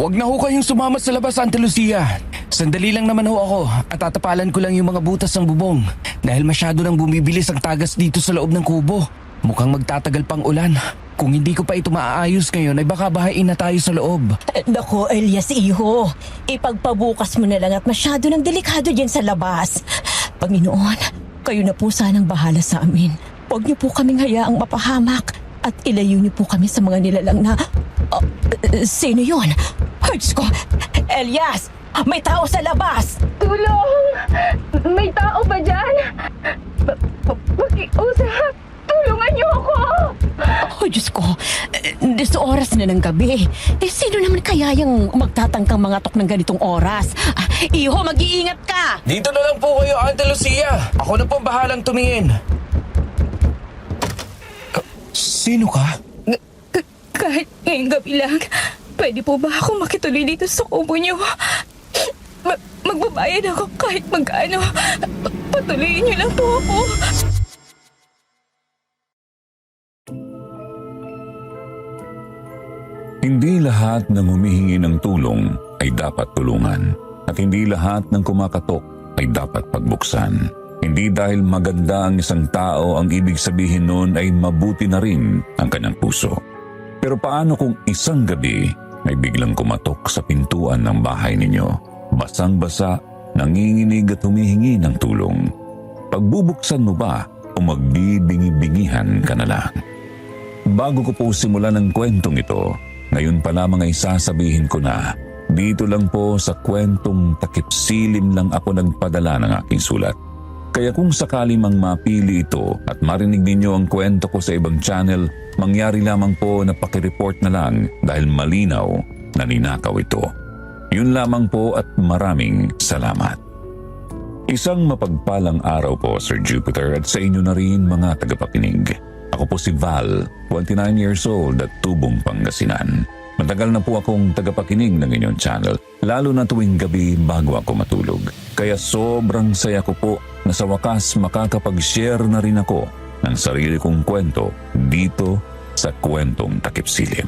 Huwag na ho kayong sumama sa labas, Ate Lucia. Sandali lang naman ho ako at tatapalan ko lang yung mga butas ng bubong dahil masyado nang bumibilis ang tagas dito sa loob ng kubo. Mukhang magtatagal pang ulan. Kung hindi ko pa ito maaayos ngayon ay baka bahain na tayo sa loob. Nako, Elias, iho. Ipagpabukas mo na lang at masyado nang delikado dyan sa labas. Panginoon, kayo na po sanang bahala sa amin. Huwag niyo po kaming hayaang mapahamak at ilayo niyo po kami sa mga nilalang na... sino yun? Diyos ko! Elias! May tao sa labas! Tulong! May tao ba dyan? Pakiusap! Tulungan niyo ako! Oh, Diyos ko! 10 oras na ng gabi. Sino naman kaya yung magtatangkang mga tok ng ganitong oras? Iho, mag-iingat ka! Dito na lang po kayo, Ate Lucia. Ako na po bahalang tumingin. Sino ka? Kahit ngayong gabi lang, pwede po ba ako makituloy dito sa kubo niyo? Magbabayad ako kahit magkano. Patuloyin niyo lang po ako. Hindi lahat ng humihingi ng tulong ay dapat tulungan at hindi lahat ng kumakatok ay dapat pagbuksan. Hindi dahil maganda ang isang tao ang ibig sabihin nun ay mabuti na rin ang kanyang puso. Pero paano kung isang gabi may biglang kumatok sa pintuan ng bahay ninyo? Basang-basa, nanginginig at humihingi ng tulong. Pagbubuksan mo ba o magbibingi-bingihan ka na lang? Bago ko po simulan ang kwentong ito, ngayon pa lamang ay sasabihin ko na dito lang po sa kwentong takip silim lang ako nagpadala ng aking sulat. Kaya kung sakali mang mapili ito at marinig ninyo ang kwento ko sa ibang channel, mangyari lamang po na pakireport na lang dahil malinaw na ninakaw ito. Yun lamang po at maraming salamat. Isang mapagpalang araw po, Sir Jupiter, at sa inyo na rin mga tagapakinig. Ako po si Val, 29 years old at tubong Pangasinan. Matagal na po akong tagapakinig ng inyong channel, lalo na tuwing gabi bago ako matulog. Kaya sobrang saya ko po na sa wakas makakapag-share na rin ako ng sarili kong kwento dito sa Kwentong Takip Silim.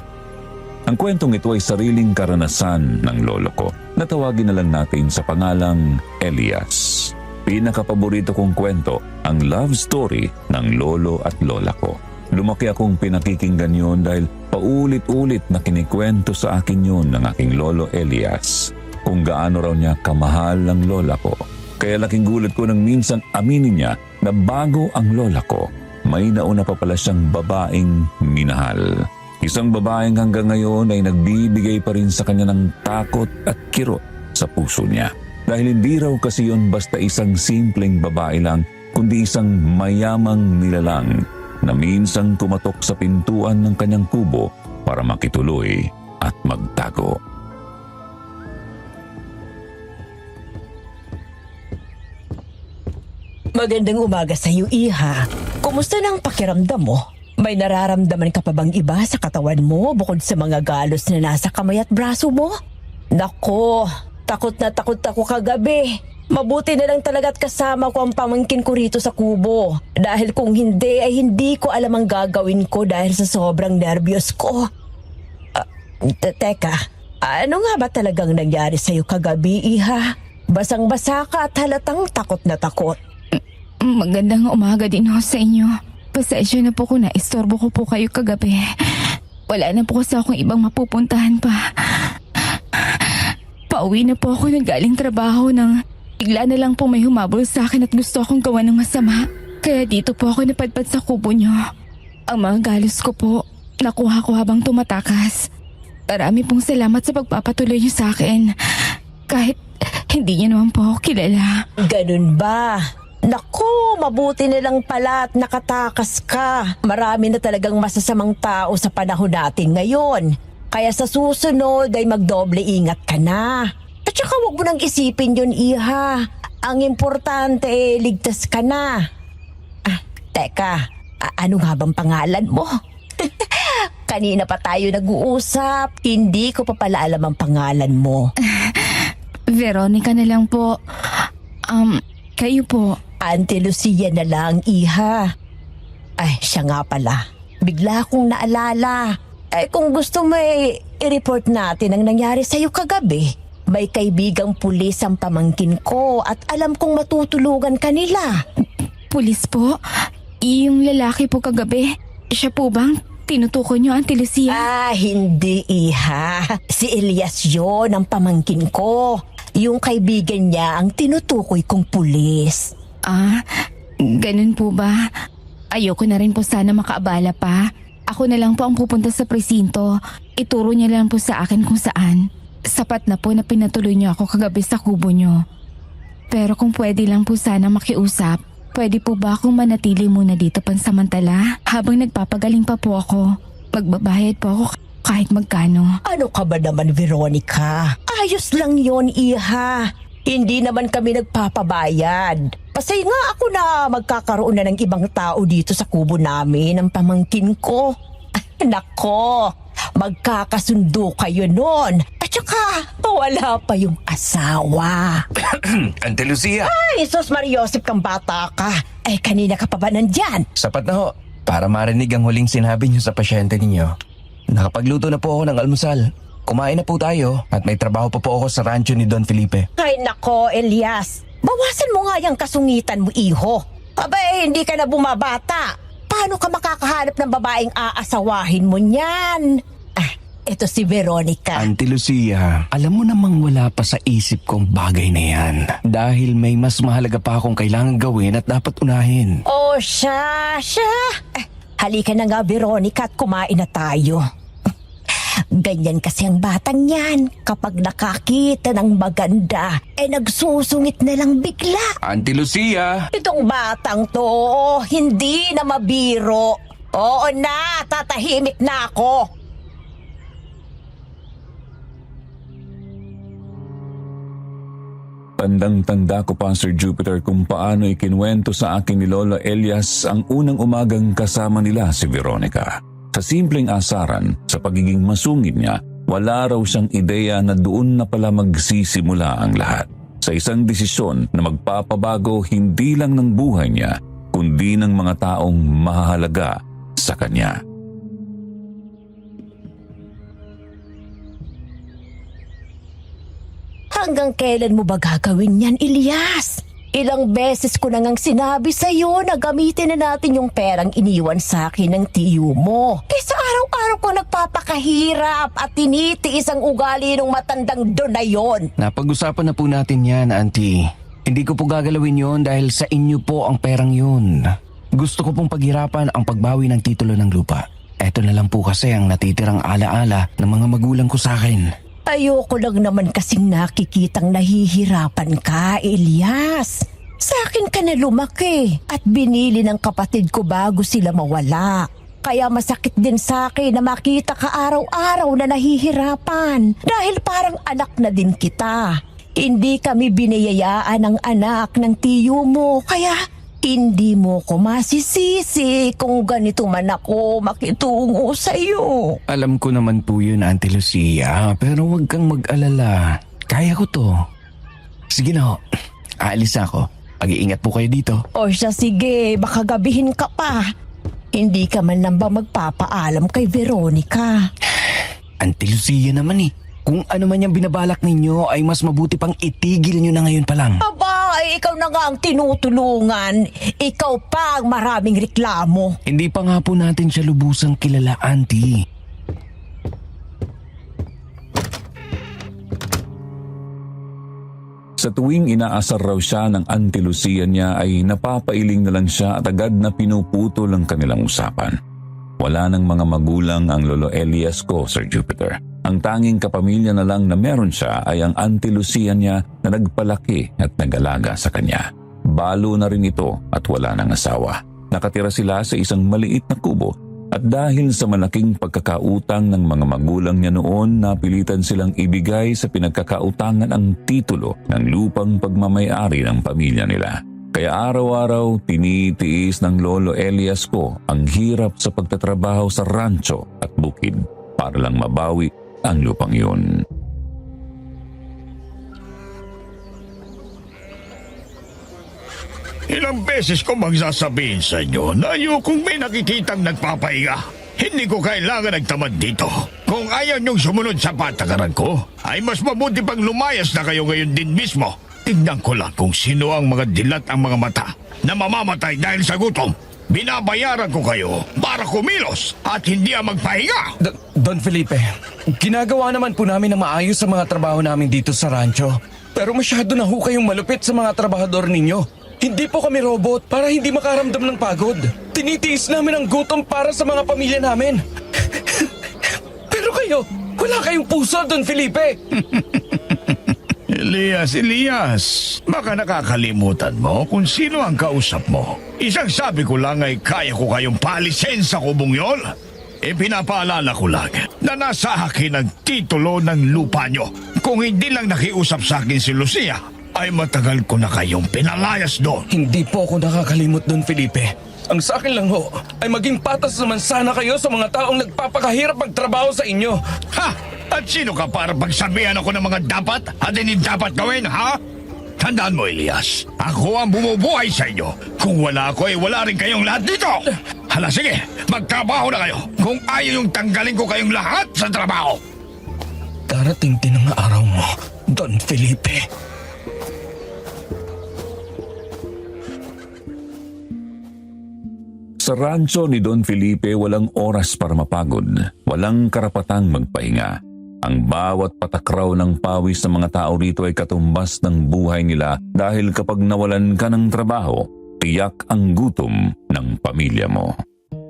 Ang kwentong ito ay sariling karanasan ng lolo ko na tawagin na lang natin sa pangalang Elias. Pinakapaborito kong kwento ang love story ng lolo at lola ko. Lumaki akong pinakikinggan yun dahil paulit-ulit na kinikwento sa akin yun ng aking lolo Elias kung gaano raw niya kamahal ang lola ko. Kaya laking gulat ko nang minsan aminin niya na bago ang lola ko, may nauna pa pala siyang babaeng minahal. Isang babaeng hanggang ngayon ay nagbibigay pa rin sa kanya ng takot at kirot sa puso niya. Dahil hindi raw kasi yun basta isang simpleng babae lang, kundi isang mayamang nilalang na minsang kumatok sa pintuan ng kanyang kubo para makituloy at magtago. Magandang umaga sa iyo, Iha. Kumusta na ang pakiramdam mo? May nararamdaman ka pa bang iba sa katawan mo bukod sa mga galos na nasa kamay at braso mo? Nako, takot na takot ako kagabi. Mabuti na lang talaga't kasama ko ang pamangkin ko rito sa kubo. Dahil kung hindi ay hindi ko alam ang gagawin ko dahil sa sobrang nervyos ko. Teka, ano nga ba talagang nangyari sa'yo kagabi, Iha? Basang-basa ka at halatang takot na takot. Magandang umaga din ho sa inyo. Pasensya na po kung naistorbo ko po kayo kagabi. Wala na po kasi akong ibang mapupuntahan pa. Pauwi na po ako ng galing trabaho nang bigla na lang po may humabol sa akin at gusto akong gawa ng masama. Kaya dito po ako napadpad sa kubo nyo. Ang mga galos ko po, nakuha ko habang tumatakas. Marami pong salamat sa pagpapatuloy nyo sa akin. Kahit hindi nyo naman po ako kilala. Ganun ba? Naku, mabuti na lang pala at nakatakas ka. Marami na talagang masasamang tao sa panahon natin ngayon. Kaya sa susunod ay magdoble ingat ka na. At saka huwag mo nang isipin yun, Iha. Ang importante ligtas ka na. Teka, ano nga bang pangalan mo? Kanina pa tayo nag-uusap. Hindi ko pa pala alam ang pangalan mo. Veronica na lang po. Kayo po. Ate Lucia na lang, Iha. Ay, siya nga pala. Bigla akong naalala. Kung gusto mo i-report natin ang nangyari sa'yo kagabi. May kaibigang pulis ang pamangkin ko at alam kong matutulungan kanila. Pulis po? Yung lalaki po kagabi, siya po bang tinutukoy niyo, Auntie Lucia? Hindi, iha. Si Elias yon ang pamangkin ko. Yung kaibigan niya ang tinutukoy kong pulis. Ganun po ba? Ayoko na rin po sana makaabala pa. Ako na lang po ang pupunta sa presinto. Ituro niya lang po sa akin kung saan. Sapat na po na pinatuloy niyo ako kagabi sa kubo niyo. Pero kung pwede lang po sana makiusap, pwede po ba akong manatili muna dito pansamantala habang nagpapagaling pa po ako? Magbabayad po ako kahit magkano. Ano ka ba naman, Veronica? Ayos lang yon, iha. Hindi naman kami nagpapabayad. Pasay nga ako na magkakaroon na ng ibang tao dito sa kubo namin ng pamangkin ko. Nako, magkakasundo kayo nun. At saka, wala pa yung asawa. Auntie Lucia! Ay, sus Mariosip kang bata ka. Eh, kanina ka pa ba nandyan? Sapat na ho, para marinig ang huling sinabi niyo sa pasyente ninyo. Nakapagluto na po ako ng almusal. Kumain na po tayo at may trabaho pa po ako sa rancho ni Don Felipe. Ay nako, Elias. Bawasan mo nga yung kasungitan mo, iho. Abay, hindi ka na bumabata. Paano ka makakahanap ng babaeng aasawahin mo niyan? Ito si Veronica. Auntie Lucia, alam mo namang wala pa sa isip kong bagay na yan. Dahil may mas mahalaga pa akong kailangan gawin at dapat unahin. Oh, siya. Halika na nga, Veronica, at kumain na tayo. Ganyan kasi ang batang yan. Kapag nakakita ng maganda, nagsusungit na lang bigla. Auntie Lucia! Itong batang to, hindi na mabiro. Oo na, tatahimik na ako. Tandang-tanda ko pa, Sir Jupiter, kung paano ikinwento sa akin ni Lolo Elias ang unang umagang kasama nila si Veronica. Sa simpleng asaran, sa pagiging masungit niya, wala raw siyang ideya na doon na pala magsisimula ang lahat. Sa isang desisyon na magpapabago hindi lang ng buhay niya, kundi ng mga taong mahahalaga sa kanya. Hanggang kailan mo ba gagawin yan, Elias? Ilang beses ko nang sinabi sa'yo na gamitin na natin yung perang iniwan sa akin ng tiyo mo. Kaysa araw-araw ko nagpapakahirap at tinitiis ang ugali ng matandang doon na yon. Napag-usapan na po natin yan, Auntie. Hindi ko po gagalawin yon dahil sa inyo po ang perang yun. Gusto ko pong paghirapan ang pagbawi ng titulo ng lupa. Eto na lang po kasi ang natitirang alaala ng mga magulang ko sa akin. Ayoko lang naman kasing nakikitang nahihirapan ka, Elias. Sa akin ka na lumaki at binili ng kapatid ko bago sila mawala. Kaya masakit din sa akin na makita ka araw-araw na nahihirapan dahil parang anak na din kita. Hindi kami biniyayaan ng anak ng tiyo mo kaya hindi mo ko masisisi kung ganito man ako makitungo sa'yo. Alam ko naman po yun, Auntie Lucia, pero huwag kang mag-alala. Kaya ko to. Sige na ho, aalis ako. Mag-iingat po kayo dito. O siya, sige, baka gabihin ka pa. Hindi ka man lang ba magpapaalam kay Veronica? Auntie Lucia naman eh. Kung ano man yung binabalak ninyo ay mas mabuti pang itigil nyo na ngayon pa lang. Aba, ikaw na nga ang tinutulungan. Ikaw pa ang maraming reklamo. Hindi pa nga po natin siya lubusang kilala, Auntie. Sa tuwing inaasar raw siya ng Auntie Lucia niya ay napapailing na lang siya at agad na pinuputol ang kanilang usapan. Wala ng mga magulang ang Lolo Elias ko, Sir Jupiter. Ang tanging kapamilya na lang na meron siya ay ang Auntie Lucia niya na nagpalaki at nag-alaga sa kanya. Balo na rin ito at wala ng asawa. Nakatira sila sa isang maliit na kubo at dahil sa malaking pagkakautang ng mga magulang niya noon, napilitan silang ibigay sa pinagkakautangan ang titulo ng lupang pagmamay-ari ng pamilya nila. Kaya araw-araw tinitiis ng Lolo Elias ko ang hirap sa pagtatrabaho sa rancho at bukid para lang mabawi ang lupang yun. Ilang beses ko magsasabihin sa inyo na ayokong may nakikitang nagpapahinga. Hindi ko kailangan nagtamad dito. Kung ayaw niyong sumunod sa patakaran ko, ay mas mabuti pang lumayas na kayo ngayon din mismo. Tignan ko lang kung sino ang mga dilat ang mga mata na mamamatay dahil sa gutom. Binabayaran ko kayo para kumilos at hindi ang magpahinga. Don Felipe, ginagawa naman po namin na maayos sa mga trabaho namin dito sa rancho. Pero masyado na ho kayong malupit sa mga trabahador ninyo. Hindi po kami robot para hindi makaramdam ng pagod. Tinitiis namin ang gutom para sa mga pamilya namin. Pero kayo, wala kayong puso, Don Felipe. Elias, baka nakakalimutan mo kung sino ang kausap mo. Isang sabi ko lang ay kaya ko kayong paalisin sa kubong yon. Pinapaalala ko lang na nasa akin ang titulo ng lupa nyo. Kung hindi lang nakiusap sa akin si Lucia, ay matagal ko na kayong pinalayas doon. Hindi po ako nakakalimot, Don Felipe. Ang sa akin lang ho, ay maging patas naman sana kayo sa mga taong nagpapakahirap magtrabaho sa inyo. Ha? At sino ka para pagsabihan ako ng mga dapat at hindi dapat gawin, ha? Tandaan mo, Elias, ako ang bumubuhay sa inyo. Kung wala ako, ay wala rin kayong lahat dito. Hala, sige, magtrabaho na kayo. Kung ayaw yung tanggalin ko kayong lahat sa trabaho. Darating din ang araw mo, Don Felipe. Sa rancho ni Don Felipe walang oras para mapagod, walang karapatang magpahinga. Ang bawat patakraw ng pawis ng mga tao rito ay katumbas ng buhay nila dahil kapag nawalan ka ng trabaho, tiyak ang gutom ng pamilya mo.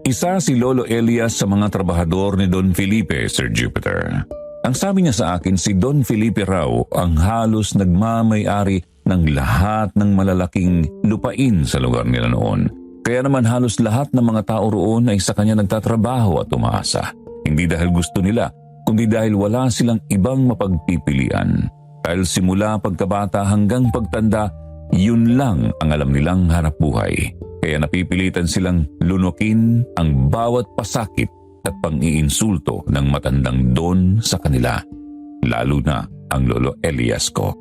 Isa si Lolo Elias sa mga trabahador ni Don Felipe, Sir Jupiter. Ang sabi niya sa akin, si Don Felipe raw ang halos nagmamay-ari ng lahat ng malalaking lupain sa lugar nila noon. Kaya naman halos lahat ng mga tao roon ay sa kanya nagtatrabaho at umaasa. Hindi dahil gusto nila, kundi dahil wala silang ibang mapagpipilian. Dahil simula pagkabata hanggang pagtanda, yun lang ang alam nilang hanap buhay. Kaya napipilitan silang lunukin ang bawat pasakit at pang-iinsulto ng matandang Don sa kanila. Lalo na ang Lolo Elias ko.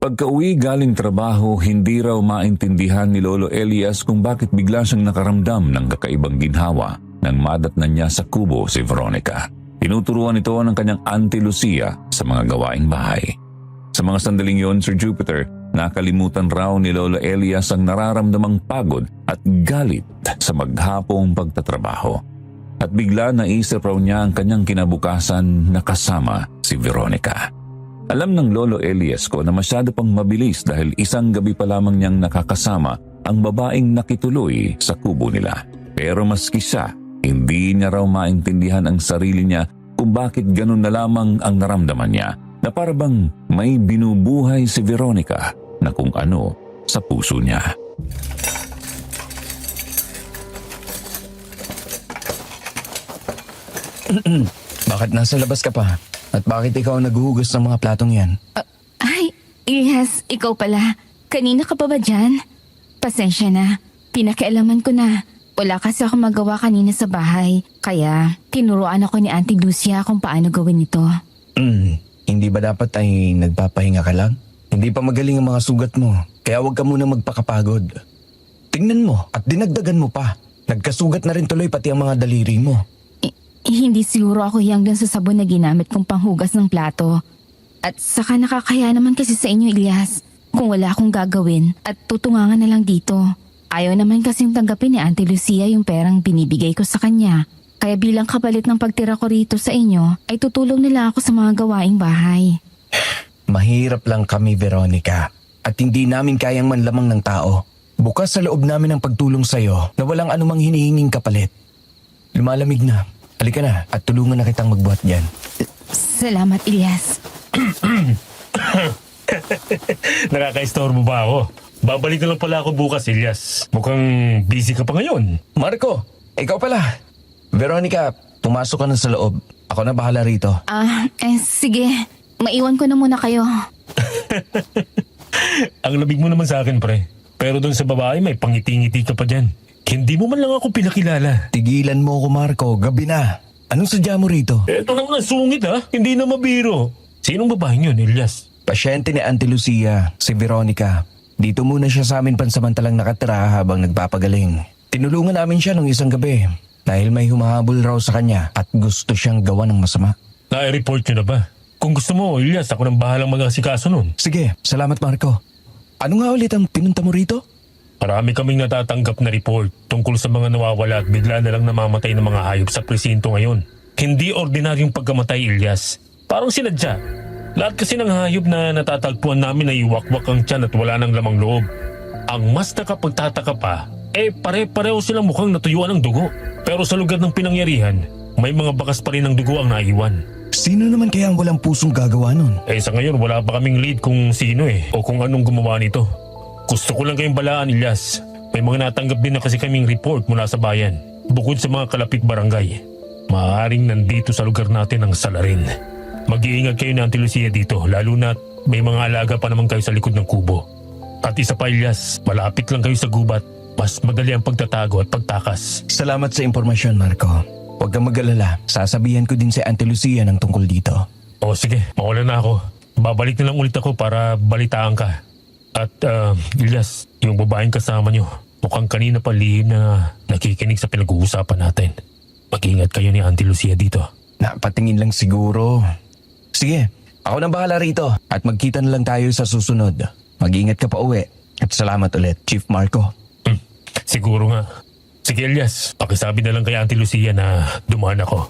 Pagka-uwi galing trabaho, hindi raw maintindihan ni Lolo Elias kung bakit bigla siyang nakaramdam ng kakaibang ginhawa nang madatnan niya sa kubo si Veronica. Tinuturuan ito ng kanyang Auntie Lucia sa mga gawaing bahay. Sa mga sandaling yon, Sir Jupiter, nakalimutan raw ni Lolo Elias ang nararamdamang pagod at galit sa maghapong pagtatrabaho. At bigla naisip raw niya ang kanyang kinabukasan na kasama si Veronica. Alam ng Lolo Elias ko na masyado pang mabilis dahil isang gabi pa lamang niyang nakakasama ang babaeng nakituloy sa kubo nila. Pero maski siya, hindi niya raw maintindihan ang sarili niya kung bakit ganun na lamang ang naramdaman niya na parabang may binubuhay si Veronica na kung ano sa puso niya. Bakit nasa labas ka pa? At bakit ikaw ang naghuhugas ng mga platong yan? Ay, yes, ikaw pala. Kanina ka pa ba dyan? Pasensya na. Pinakialaman ko na. Wala kasi ako magawa kanina sa bahay. Kaya, tinuruan ako ni Auntie Lucia kung paano gawin ito. Hindi ba dapat ay nagpapahinga ka lang? Hindi pa magaling ang mga sugat mo. Kaya huwag ka muna magpakapagod. Tingnan mo at dinagdagan mo pa. Nagkasugat na rin tuloy pati ang mga daliri mo. Hindi siguro ako hanggang sa sabon na ginamit kong panghugas ng plato. At saka nakakaya naman kasi sa inyo, Elias, kung wala akong gagawin at tutungangan na lang dito. Ayaw naman kasing tanggapin ni Auntie Lucia yung perang binibigay ko sa kanya. Kaya bilang kapalit ng pagtira ko rito sa inyo, ay tutulong nila ako sa mga gawaing bahay. Mahirap lang kami, Veronica. At hindi namin kayang manlamang ng tao. Bukas sa loob namin ang pagtulong sa'yo na walang anumang hinihinging kapalit. Lumalamig na. Halika na at tulungan na kitang magbuhat dyan. Salamat, Elias. Nakaka-istorbo ba ako? Babalik na lang pala ako bukas, Elias. Mukhang busy ka pa ngayon. Marco, ikaw pala. Veronica, pumasok ka na sa loob. Ako na bahala rito. Sige. Maiwan ko na muna kayo. Ang lamig mo naman sa akin, pre. Pero doon sa babae, may pangiti-ngiti ka pa dyan. Hindi mo man lang ako pinakilala. Tigilan mo ako, Marco. Gabi na. Anong sadya mo rito? Eto na nga sungit ha. Hindi na mabiro. Sinong babaeng yun, Elias? Pasyente ni Auntie Lucia, si Veronica. Dito muna siya sa amin pansamantalang nakatira habang nagpapagaling. Tinulungan namin siya nung isang gabi dahil may humahabol raw sa kanya at gusto siyang gawa ng masama. Na-report nyo na ba? Kung gusto mo, Elias, ako nang bahalang mag-asikaso nun. Sige, salamat Marco. Ano nga ulit ang pinunta mo rito? Marami kaming natatanggap na report tungkol sa mga nawawala at bigla na lang namamatay ng mga hayop sa presinto ngayon. Hindi ordinaryong pagkamatay, Elias. Parang sinadya. Lahat kasi ng hayop na natatagpuan namin ay iwakwak ang tiyan at wala ng lamang loob. Ang mas nakapagtataka pa, pare-pareho silang mukhang natuyuan ng dugo. Pero sa lugar ng pinangyarihan, may mga bakas pa rin ng dugo ang naiwan. Sino naman kaya ang walang pusong gagawa nun? Sa ngayon wala pa kaming lead kung sino o kung anong gumawa nito. Gusto ko lang kayong balaan, Elias. May mga natanggap din na kasi kaming report mula sa bayan. Bukod sa mga kalapit barangay, maaaring nandito sa lugar natin ang salarin. Mag-iingat kayo na Auntie Lucia dito, lalo na may mga alaga pa naman kayo sa likod ng kubo. At isa pa, Elias, malapit lang kayo sa gubat. Mas madali ang pagtatago at pagtakas. Salamat sa impormasyon, Marco. Huwag kang mag-alala. Sasabihan ko din si Auntie Lucia ng tungkol dito. O sige, mawala na ako. Babalik na lang ulit ako para balitaan ka. At Elias, yung babaeng kasama nyo, mukhang kanina pa lihim na nakikinig sa pinag-uusapan natin. Mag-ingat kayo ni Auntie Lucia dito. Napatingin lang siguro. Sige, ako nang bahala rito at magkita na lang tayo sa susunod. Mag-ingat ka pa uwi. At salamat ulit, Chief Marco. Siguro nga. Sige Elias, pakisabi na lang kay Auntie Lucia na dumaan ako.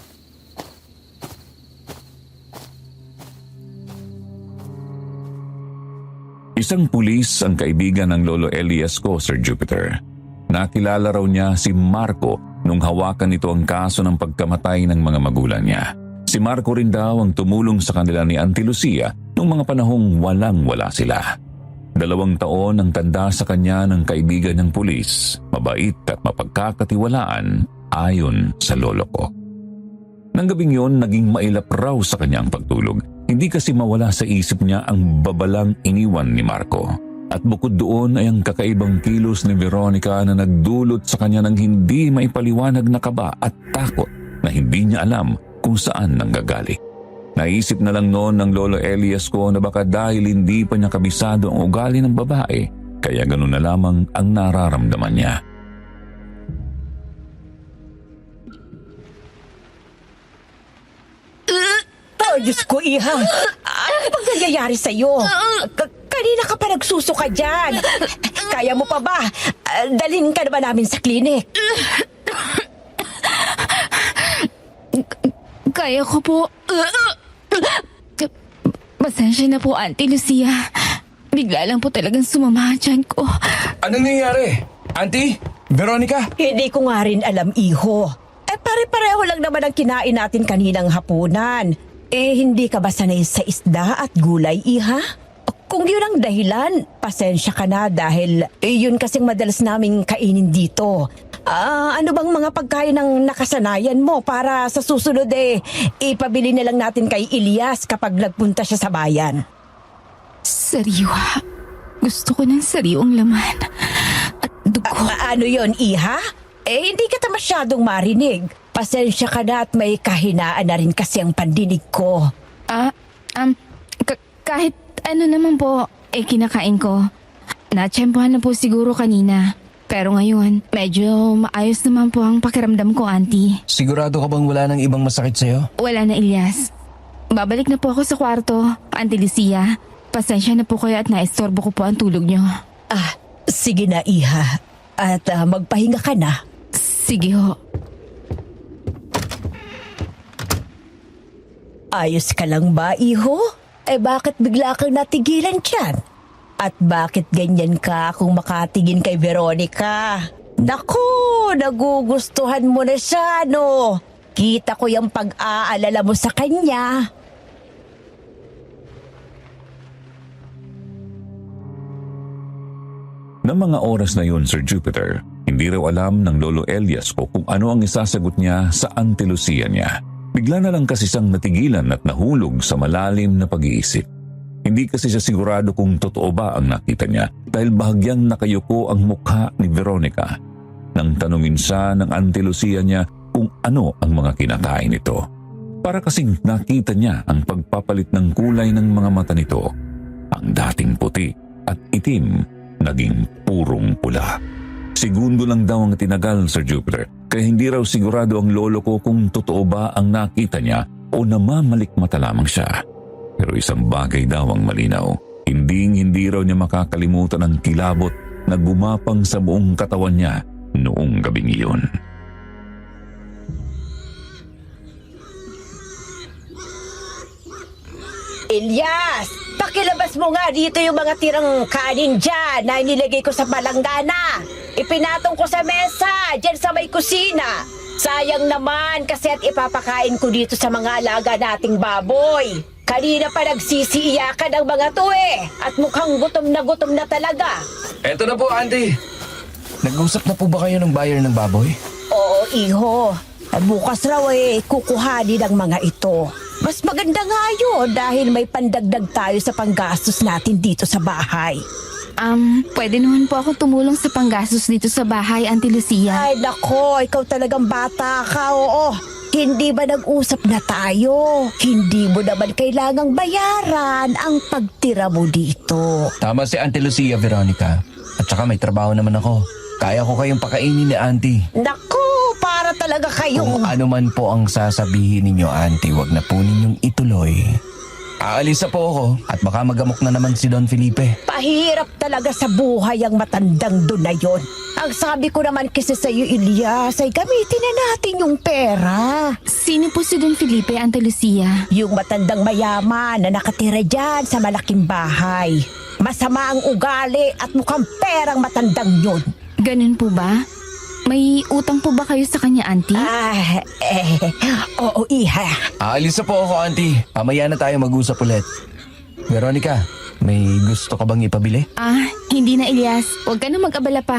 Isang pulis ang kaibigan ng Lolo Elias ko, Sir Jupiter. Nakilala raw niya si Marco nung hawakan nito ang kaso ng pagkamatay ng mga magulang niya. Si Marco rin daw ang tumulong sa kanila ni Auntie Lucia nung mga panahong walang-wala sila. 2 taon ang tanda sa kanya ng kaibigan ng pulis, mabait at mapagkakatiwalaan ayon sa lolo ko. Nang gabing yun, naging mailap raw sa kanya ang pagtulog. Hindi kasi mawala sa isip niya ang babalang iniwan ni Marco. At bukod doon ay ang kakaibang kilos ni Veronica na nagdulot sa kanya ng hindi maipaliwanag na kaba at takot na hindi niya alam kung saan nanggagaling. Naisip na lang noon ng Lolo Elias ko na baka dahil hindi pa niya kabisado ang ugali ng babae, kaya ganun na lamang ang nararamdaman niya. Oh, Diyos ko, Iha. Ano bang nangyayari sa'yo? Kanina ka pa nagsusuka dyan. Kaya mo pa ba? Dalhin ka na ba namin sa klinik? Kaya ko po. Pasensya na po, Auntie Lucia. Bigla lang po talagang sumama ang tiyan ko. Anong nangyayari? Auntie? Veronica? Hindi ko nga rin alam, Iho. Pare-pareho lang naman ang kinain natin kaninang hapunan. Hindi ka ba sanay sa isda at gulay, Iha? Kung yun ang dahilan, pasensya ka na dahil yun kasing madalas naming kainin dito. Ano bang mga pagkain ng nakasanayan mo para sa susunod ipabili na lang natin kay Elias kapag nagpunta siya sa bayan? Sariwa. Gusto ko ng sariwang laman. At dugo. Ano yon, Iha? Hindi kita masyadong marinig. Pasensya ka na at may kahinaan na rin kasi ang pandinig ko. Kahit ano naman po, kinakain ko. Natsyempohan na po siguro kanina. Pero ngayon, medyo maayos naman po ang pakiramdam ko, Auntie. Sigurado ka bang wala nang ibang masakit sa'yo? Wala na, Elias. Babalik na po ako sa kwarto, Auntie Lucia. Pasensya na po kayo at naistorbo ko po ang tulog niyo. Sige na, Iha. At magpahinga ka na. Sige ho. Ayos ka lang ba, Iho? Bakit bigla kang natigilan dyan? At bakit ganyan ka kung makatingin kay Veronica? Naku, nagugustuhan mo na siya, no? Kita ko yung pag-aalala mo sa kanya. Ng mga oras na yun, Sir Jupiter, hindi raw alam ng Lolo Elias ko kung ano ang isasagot niya sa Auntie Lucia niya. Bigla na lang kasi siyang natigilan at nahulog sa malalim na pag-iisip. Hindi kasi siya sigurado kung totoo ba ang nakita niya dahil bahagyang nakayuko ang mukha ni Veronica. Nang tanungin siya ng Auntie Lucia niya kung ano ang mga kinakain nito. Para kasing nakita niya ang pagpapalit ng kulay ng mga mata nito. Ang dating puti at itim naging purong pula. Segundo lang daw ang tinagal, Sir Jupiter, kaya hindi raw sigurado ang lolo ko kung totoo ba ang nakita niya o namamalikmata lamang siya. Pero isang bagay daw ang malinaw. Hindi raw niya makakalimutan ang kilabot na gumapang sa buong katawan niya noong gabing iyon. Ilyas, pakilabas mo nga dito yung mga tirang kanin dyan na inilagay ko sa palanggana. Ipinatong ko sa mesa, dyan sa may kusina. Sayang naman kasi at ipapakain ko dito sa mga alaga nating baboy. Kanina pa nagsisiiyakan ang mga to eh. At mukhang gutom na talaga. Eto na po, Auntie. Nag-usap na po ba kayo ng buyer ng baboy? Oo, iho. Bukas raw kukuhanin ang mga ito. Mas maganda nga yun dahil may pandagdag tayo sa panggastos natin dito sa bahay. Pwede naman po ako tumulong sa panggastos dito sa bahay, Auntie Lucia. Ay nako, ikaw talagang bata ka, oo. Hindi ba nag-usap na tayo? Hindi mo naman kailangang bayaran ang pagtira mo dito. Tama si Auntie Lucia, Veronica. At saka may trabaho naman ako. Kaya ko kayong pakainin ni Auntie. Naku, para talaga Kung kayong... ano man po ang sasabihin ninyo, Auntie, wag na po ninyong ituloy. Aalis na po ako at baka magamok na naman si Don Felipe. Pahirap talaga sa buhay ang matandang doon na yon. Ang sabi ko naman kasi sa'yo, Ilyas, ay gamitin na natin yung pera. Sino po si Don Felipe, Auntie Lucia? Yung matandang mayaman na nakatira dyan sa malaking bahay. Masama ang ugali at mukhang perang matandang yun. Ganun po ba? May utang po ba kayo sa kanya, Auntie? Oo, iha. Aalis na po ako, Auntie. Mamaya na tayo mag-usap ulit. Veronica, may gusto ka bang ipabili? Hindi na, Ilyas. Huwag ka na mag-abala pa.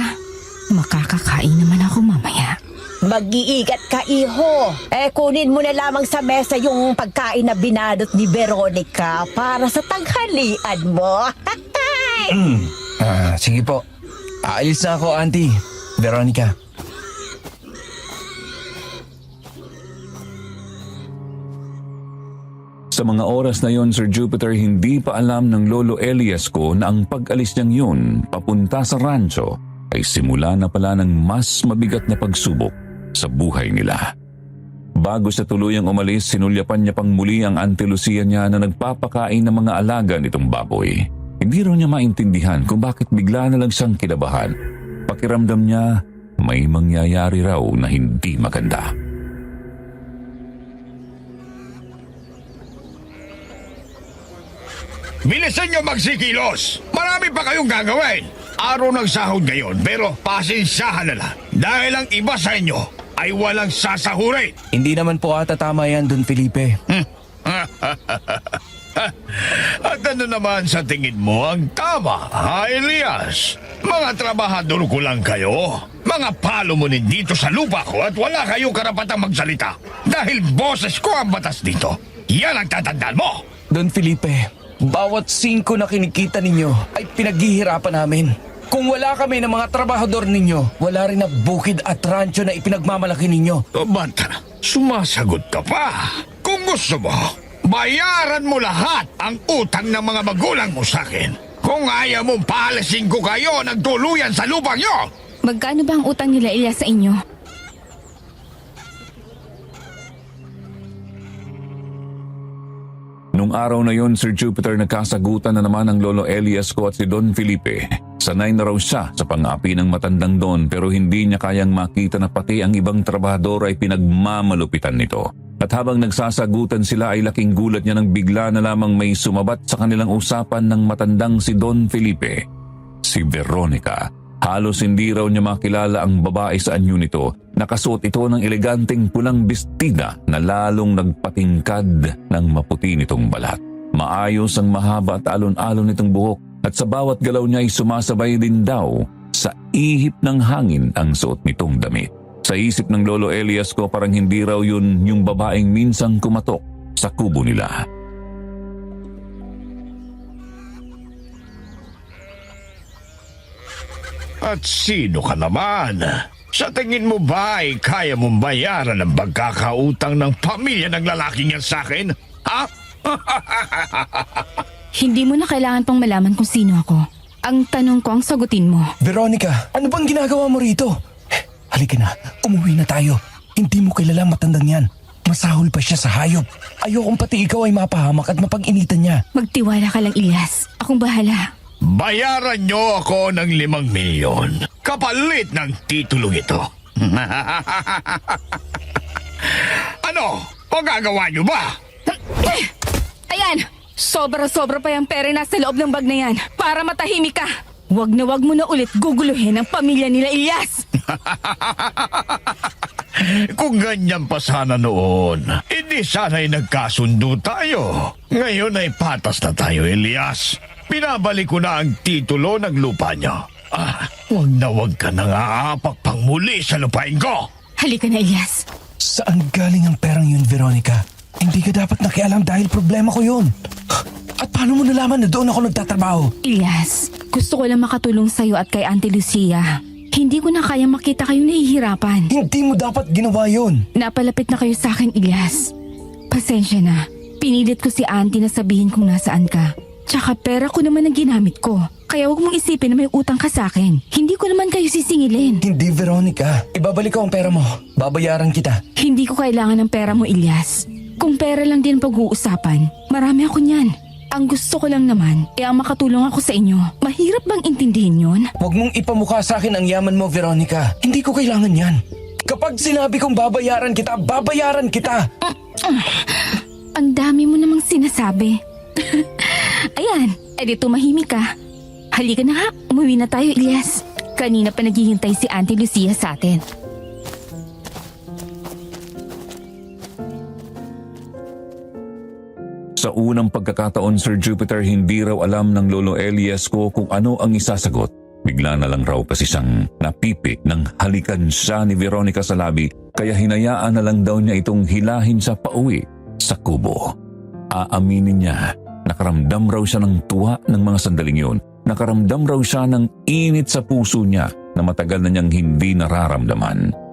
Makakakain naman ako mamaya. Mag-iigat ka, iho. Kunin mo na lamang sa mesa yung pagkain na binadot ni Veronica para sa tanghalian mo. Sige po. Aalis na ako, Auntie. Veronica. Sa mga oras na yon, Sir Jupiter, hindi pa alam ng Lolo Elias ko na ang pag-alis niyang yun papunta sa rancho ay simula na pala ng mas mabigat na pagsubok sa buhay nila. Bago siya tuluyang umalis, sinulyapan niya pang muli ang Auntie Lucia niya na nagpapakain ng mga alaga nitong baboy. Hindi raw niya maintindihan kung bakit bigla na lang siyang kinabahan. Pakiramdam niya may mangyayari raw na hindi maganda. Bilisan nyo magsikilos! Marami pa kayong gagawin! Araw ng sahod ngayon, pero pasensyahan na lang. Dahil ang iba sa inyo ay walang sasahurin. Hindi naman po ata tama yan, Don Felipe. At ano naman sa tingin mo ang tama, ha, Elias? Mga trabahador ko lang kayo. Mga palomunin dito sa lupa ko at wala kayong karapatang magsalita. Dahil boses ko ang batas dito. Yan ang tatandaan mo! Don Felipe, bawat 5 na kinikita ninyo ay pinaghihirapan namin. Kung wala kami ng mga trabahador ninyo, wala rin na bukid at rancho na ipinagmamalaki ninyo. O ba't sumasagot ka pa? Kung gusto mo, bayaran mo lahat ang utang ng mga magulang mo sa akin. Kung ayaw mong paalisin ko kayo ng tuluyan sa lupang nyo! Magkano ba ang utang nila, Ilyas, sa inyo? Nung araw na yon, Sir Jupiter, nagkasagutan na naman ang Lolo Elias ko at si Don Felipe. Sanay na raw siya sa pang-api ng matandang Don pero hindi niya kayang makita na pati ang ibang trabahador ay pinagmamalupitan nito. At habang nagsasagutan sila ay laking gulat niya nang bigla na lamang may sumabat sa kanilang usapan ng matandang si Don Felipe. Si Veronica. Halos hindi raw niya makilala ang babae sa anyo nito. Nakasuot ito ng eleganteng pulang bestida na lalong nagpatingkad ng maputi nitong balat. Maayos ang mahaba at alon-alon nitong buhok at sa bawat galaw niya ay sumasabay din daw sa ihip ng hangin ang suot nitong damit. Sa isip ng Lolo Elias ko parang hindi raw yun yung babaeng minsang kumatok sa kubo nila. At sino ka naman? Sa tingin mo ba ay kaya mong bayaran ang pagkakautang ng pamilya ng lalaking yan sa akin? Ha? Hindi mo na kailangan pang malaman kung sino ako. Ang tanong ko ang sagutin mo. Veronica, ano bang ginagawa mo rito? Halika na, umuwi na tayo. Hindi mo kilala matandang yan. Masahol pa siya sa hayop. Ayokong pati ikaw ay mapahamak at mapag-initan niya. Magtiwala ka lang, Ilyas. Akong bahala. Bayaran niyo ako ng 5 milyon. Kapalit ng titulong ito. Ano? Magagawa niyo ba? Ayan! Sobra-sobra pa yung pera nasa loob ng bag na yan para matahimik ka. Wag mo na ulit guguluhin ang pamilya nila, Ilyas. Kung ganyan pa sana noon, hindi sana'y nagkasundo tayo. Ngayon ay patas na tayo, Elias. Pinabalik ko na ang titulo ng lupa niyo. Wag ka nang aapak pang muli sa lupain ko. Halika na, Ilyas. Saan galing ang perang yun, Veronica? Hindi ka dapat nakialam dahil problema ko yun. At paano mo nalaman na doon ako nagtatrabaho? Ilyas, gusto ko lang makatulong sa'yo at kay Auntie Lucia. Hindi ko na kaya makita kayong nahihirapan. Hindi mo dapat ginawa yun. Napalapit na kayo sa akin, Ilyas. Pasensya na. Pinilit ko si Auntie na sabihin kung nasaan ka. Tsaka pera ko naman ang ginamit ko. Kaya huwag mong isipin na may utang ka sa akin. Hindi ko naman kayo sisingilin. Hindi, Veronica. Ibabalik ko ang pera mo. Babayaran kita. Hindi ko kailangan ng pera mo, Ilyas. Kung pera lang din pag-uusapan, marami ako niyan. Ang gusto ko lang naman, ang makatulong ako sa inyo. Mahirap bang intindihin yun? Huwag mong ipamukha sa akin ang yaman mo, Veronica. Hindi ko kailangan yan. Kapag sinabi kong babayaran kita, babayaran kita. Ang dami mo namang sinasabi. Ayan, edi tumahimik ka. Halika na ha, umuwi na tayo, Ilyas. Kanina pa naghihintay si Auntie Lucia sa atin. Sa unang pagkakataon, Sir Jupiter, hindi raw alam ng Lolo Elias ko kung ano ang isasagot. Bigla na lang raw kasi siyang napipik ng halikan siya ni Veronica sa labi, kaya hinayaan na lang daw niya itong hilahin sa pauwi sa kubo. Aaminin niya, nakaramdam raw siya ng tuwa ng mga sandaling yun. Nakaramdam raw siya ng init sa puso niya na matagal na niyang hindi nararamdaman.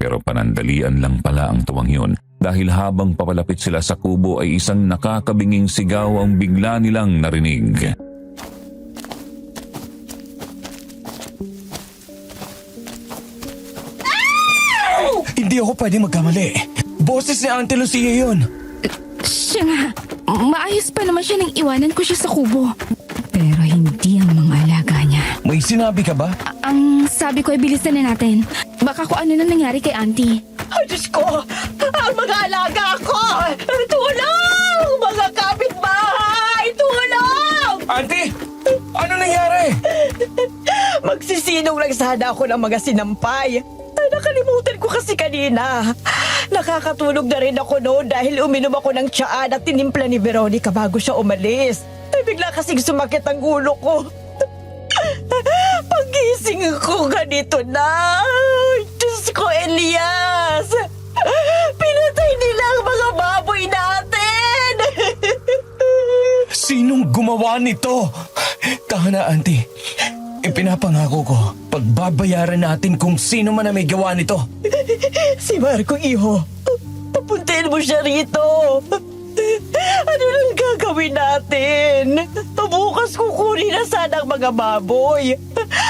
Pero panandalian lang pala ang tuwang yun dahil habang papalapit sila sa kubo ay isang nakakabinging sigaw ang bigla nilang narinig. Hindi ako pwede magkamali. Boses ni Auntie Lucia yun. Siya nga, maayos pa naman siya nang iwanan ko siya sa kubo. Pero hindi ang mga alaga niya. May sinabi ka ba? Ang sabi ko ay bilisan na natin. Baka kung ano na nangyari kay Auntie. Ay, Diyos ko! Ang mga alaga ko! Tulong! Mga kapitbahay! Tulong! Auntie! Ano nangyari? Magsisinong lang sana ako ng mga sinampay. Ay, nakalimutan ko kasi kanina. Nakakatulog na rin ako noon dahil uminom ako ng tiyaan at tinimpla ni Veronica bago siya umalis. Ay, bigla kasing sumakit ang ulo ko. Pagising ko ganito na. Diyos ko, Elias! Pinatay nila ang mga baboy natin! Sinong gumawa nito? Tahan na, Auntie. Ipinapangako ko, pagbabayaran natin kung sino man na may gawa nito. Si Marco, iho. Papuntahin mo siya rito. Ano nang gagawin natin? Bukas kukunin na sana ang mga baboy.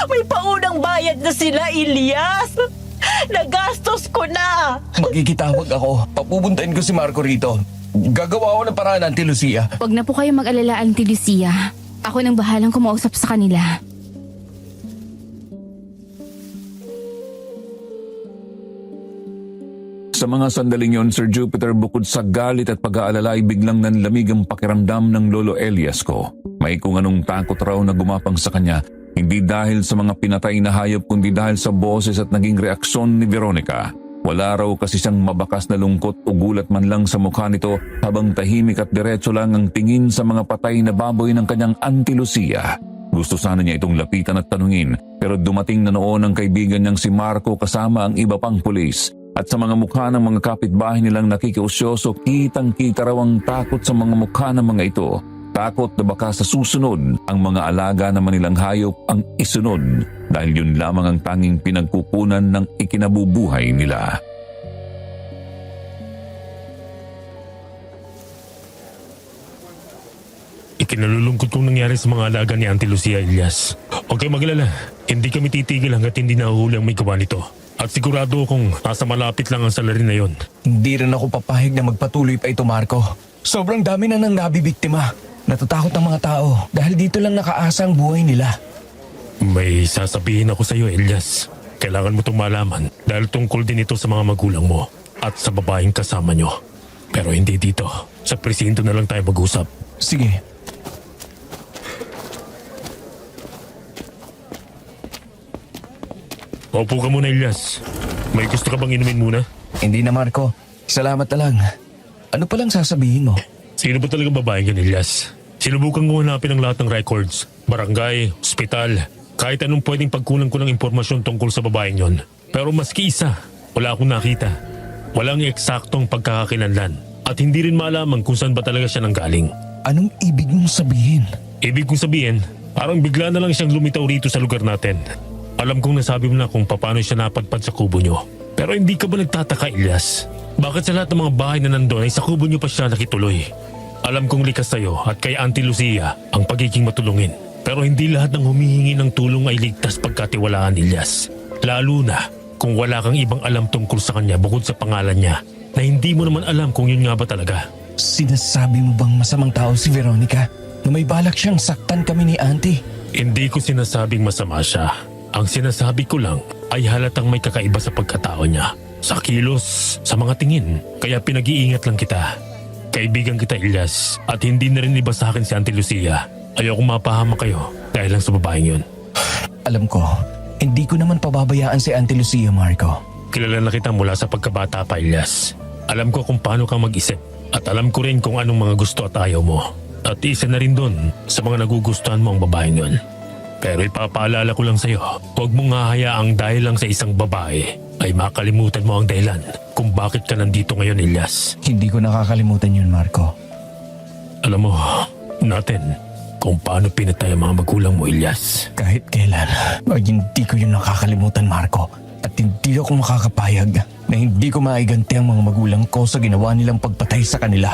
May paunang bayad na sila, Elias. Nagastos ko na. Magkikitawag ako. Papupuntahin ko si Marco rito. Gagawa ako ng paraan, Auntie Lucia. Huwag na po kayo mag-alala, Auntie Lucia. Ako nang bahalang kumausap sa kanila. Sa mga sandaling yon, Sir Jupiter, bukod sa galit at pag-aalala ay biglang nanlamig ang pakiramdam ng Lolo Elias ko. May kung anong takot raw na gumapang sa kanya, hindi dahil sa mga pinatay na hayop kundi dahil sa boses at naging reaksyon ni Veronica. Wala raw kasi siyang mabakas na lungkot o gulat man lang sa mukha nito habang tahimik at diretso lang ang tingin sa mga patay na baboy ng kanyang Auntie Lucia. Gusto sana niya itong lapitan at tanungin pero dumating na noon ang kaibigan niyang si Marco kasama ang iba pang pulis. At sa mga mukha ng mga kapitbahay nilang nakikiusyoso, kitang-kita raw ang takot sa mga mukha ng mga ito. Takot na baka sa susunod, ang mga alaga naman nilang hayop ang isunod dahil yun lamang ang tanging pinagkukunan ng ikinabubuhay nila. Ikinalulungkot kong nangyari sa mga alaga ni Auntie Lucia, Elias. Huwag kayong maglala. Hindi kami titigil hanggat hindi nahuhuli ang may gawa nito. At sigurado akong nasa malapit lang ang salarin na yon. Hindi rin ako papahig na magpatuloy pa ito, Marco. Sobrang dami na nang nabibiktima. Natatakot ang mga tao dahil dito lang nakaasa ang buhay nila. May sasabihin ako sa iyo, Elias. Kailangan mo itong malaman dahil tungkol din ito sa mga magulang mo at sa babaeng kasama nyo. Pero hindi dito. Sa presinto na lang tayo mag-usap. Sige. Opo ka muna, Elias. May gusto ka bang inumin muna? Hindi na, Marco. Salamat na lang. Ano palang sasabihin mo? Sino ba talagang babaeng yan, Elias? Sinubukan ko hanapin ang lahat ng records. Barangay, ospital, kahit anong pwedeng pagkulang ko ng impormasyon tungkol sa babaeng yon. Pero maski isa, wala akong nakita. Walang eksaktong pagkakakilanlan. At hindi rin malaman kung saan ba talaga siya nanggaling. Anong ibig mong sabihin? Ibig kong sabihin, parang bigla na lang siyang lumitaw rito sa lugar natin. Alam kong nasabi mo na kung paano siya napadpad sa kubo nyo. Pero hindi ka ba nagtataka, Elias? Bakit sa lahat ng mga bahay na nandun ay sa kubo nyo pa siya nakituloy? Alam kong likas sa'yo at kay Auntie Lucia ang pagiging matulungin. Pero hindi lahat ng humihingi ng tulong ay ligtas pagkatiwalaan, Elias. Lalo na kung wala kang ibang alam tungkol sa kanya bukod sa pangalan niya na hindi mo naman alam kung yun nga ba talaga. Sinasabi mo bang masamang tao si Veronica? Na may balak siyang saktan kami ni Auntie? Hindi ko sinasabing masama siya. Ang sinasabi ko lang ay halatang may kakaiba sa pagkatao niya. Sa kilos, sa mga tingin. Kaya pinag-iingat lang kita. Kaibigan kita, Elias. At hindi na rin iba sa akin si Auntie Lucia. Ayokong mapahamak kayo dahil lang sa babaeng yun. Alam ko, hindi ko naman pababayaan si Auntie Lucia, Marco. Kilala na kita mula sa pagkabata pa, Elias. Alam ko kung paano ka mag-isip. At alam ko rin kung anong mga gusto at ayaw mo. At isa na rin doon sa mga nagugustuhan mo ang babaeng yun. Pero ipapaalala ko lang sa'yo, huwag mong hahayaang dahil lang sa isang babae ay makalimutan mo ang dahilan kung bakit ka nandito ngayon, Elias. Hindi ko nakakalimutan yun, Marco. Alam mo, natin, kung paano pinatay ang mga magulang mo, Elias. Kahit kailan, ay hindi ko yun nakakalimutan, Marco. At hindi ako makakapayag na hindi ko maiganti ang mga magulang ko sa ginawa nilang pagpatay sa kanila.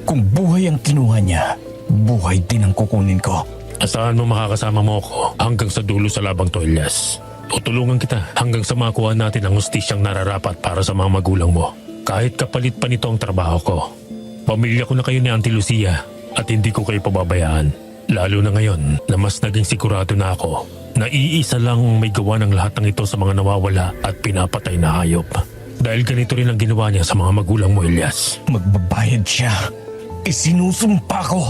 Kung buhay ang kinuha niya, buhay din ang kukunin ko. Asahan mo makakasama mo ako hanggang sa dulo sa labang to, Elias. Tutulungan kita hanggang sa makuha natin ang hustisyang nararapat para sa mga magulang mo. Kahit kapalit pa nito ang trabaho ko. Pamilya ko na kayo ni Auntie Lucia at hindi ko kayo pababayaan. Lalo na ngayon na mas naging sigurado na ako na iisa lang ang may gawa ng lahat ng ito sa mga nawawala at pinapatay na hayop. Dahil ganito rin ang ginawa niya sa mga magulang mo, Elias. Magbabayad siya. Isinusumpa ko.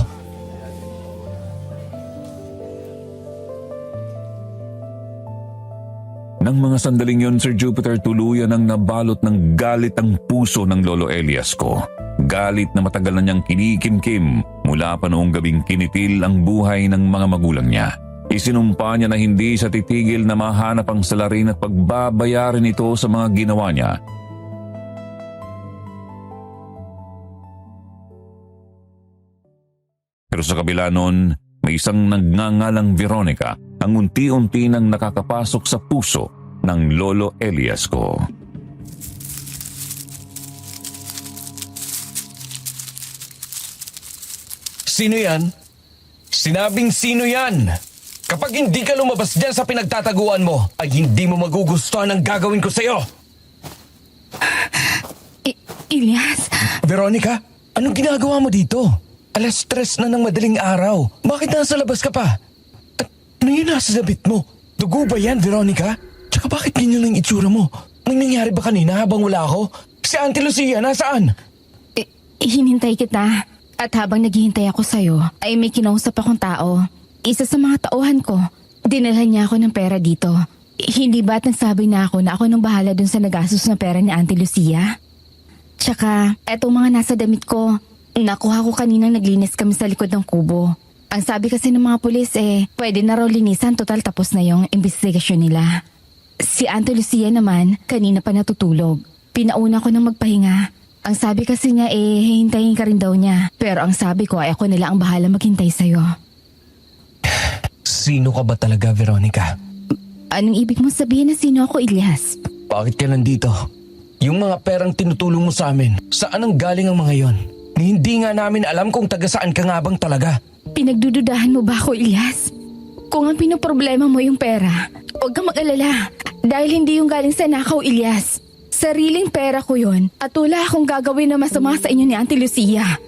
Nang mga sandaling yon, Sir Jupiter, tuluyan ang nabalot ng galit ang puso ng Lolo Elias ko. Galit na matagal na niyang kinikimkim mula pa noong gabing kinitil ang buhay ng mga magulang niya. Isinumpa niya na hindi siya titigil na mahanap ang salarin at pagbabayarin ito sa mga ginawa niya. Pero sa kabila noon, may isang nagngangalang Veronica ang unti-unti nang nakakapasok sa puso ng Lolo Elias ko. Sino yan? Sinabing sino yan? Kapag hindi ka lumabas dyan sa pinagtataguan mo, ay hindi mo magugustuhan ang gagawin ko sa'yo. Elias, Veronica, anong ginagawa mo dito? 3:00 na ng madaling araw. Bakit nasa labas ka pa? At ano yun nasa dabit mo? Dugo ba yan, Veronica? Tsaka bakit ganyan ang itsura mo? May nangyari ba kanina habang wala ako? Si Auntie Lucia, nasaan? hinintay kita. At habang naghihintay ako sa'yo, ay may kinausap akong tao. Isa sa mga tauhan ko. Dinalhan niya ako ng pera dito. Hindi ba't nagsabi na ako nang bahala dun sa nagastos na pera ni Auntie Lucia? Tsaka, etong mga nasa damit ko, nakuha ko kaninang naglinis kami sa likod ng kubo. Ang sabi kasi ng mga pulis pwede na raw linisan, total tapos na yung investigasyon nila. Si Auntie Lucia naman, kanina pa natutulog. Pinauna ko nang magpahinga. Ang sabi kasi niya hihintayin ka rin daw niya. Pero ang sabi ko ay ako nila ang bahala maghintay sa'yo. Sino ka ba talaga, Veronica? Anong ibig mo sabihin na sino ako, Elias? Bakit ka nandito? Yung mga perang tinutulong mo sa amin, saan ang galing ang mga yon? Ni hindi nga namin alam kung taga saan ka nga bang talaga. Pinagdududahan mo ba ako, Ilyas? Kung ang pinoproblema mo yung pera, huwag kang mag-alala. Dahil hindi yung galing sa nakaw, Ilyas. Sariling pera ko yun at wala akong gagawin na masama sa inyo ni Auntie Lucia.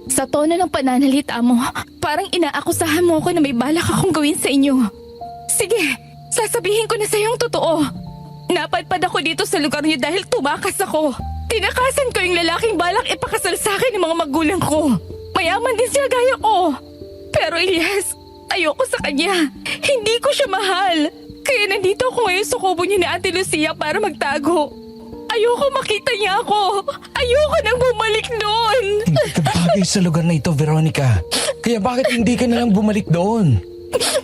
Sa tono ng pananalita mo, parang inaakusahan mo ako na may balak akong gawin sa inyo. Sige, sasabihin ko na sa ang totoo. Napadpad ako dito sa lugar niyo dahil tumakas ako. Tinakasan ko yung lalaking balak ipakasal sa akin ng mga magulang ko. Mayaman din siya gaya ko. Pero Ilyas, ayoko sa kanya. Hindi ko siya mahal. Kaya nandito ako ngayon sa kubo niyo ni Auntie Lucia para magtago. Ayoko makita niya ako. Ayoko nang bumalik doon. Hindi ka bagay sa lugar na ito, Veronica. Kaya bakit hindi ka na lang bumalik doon?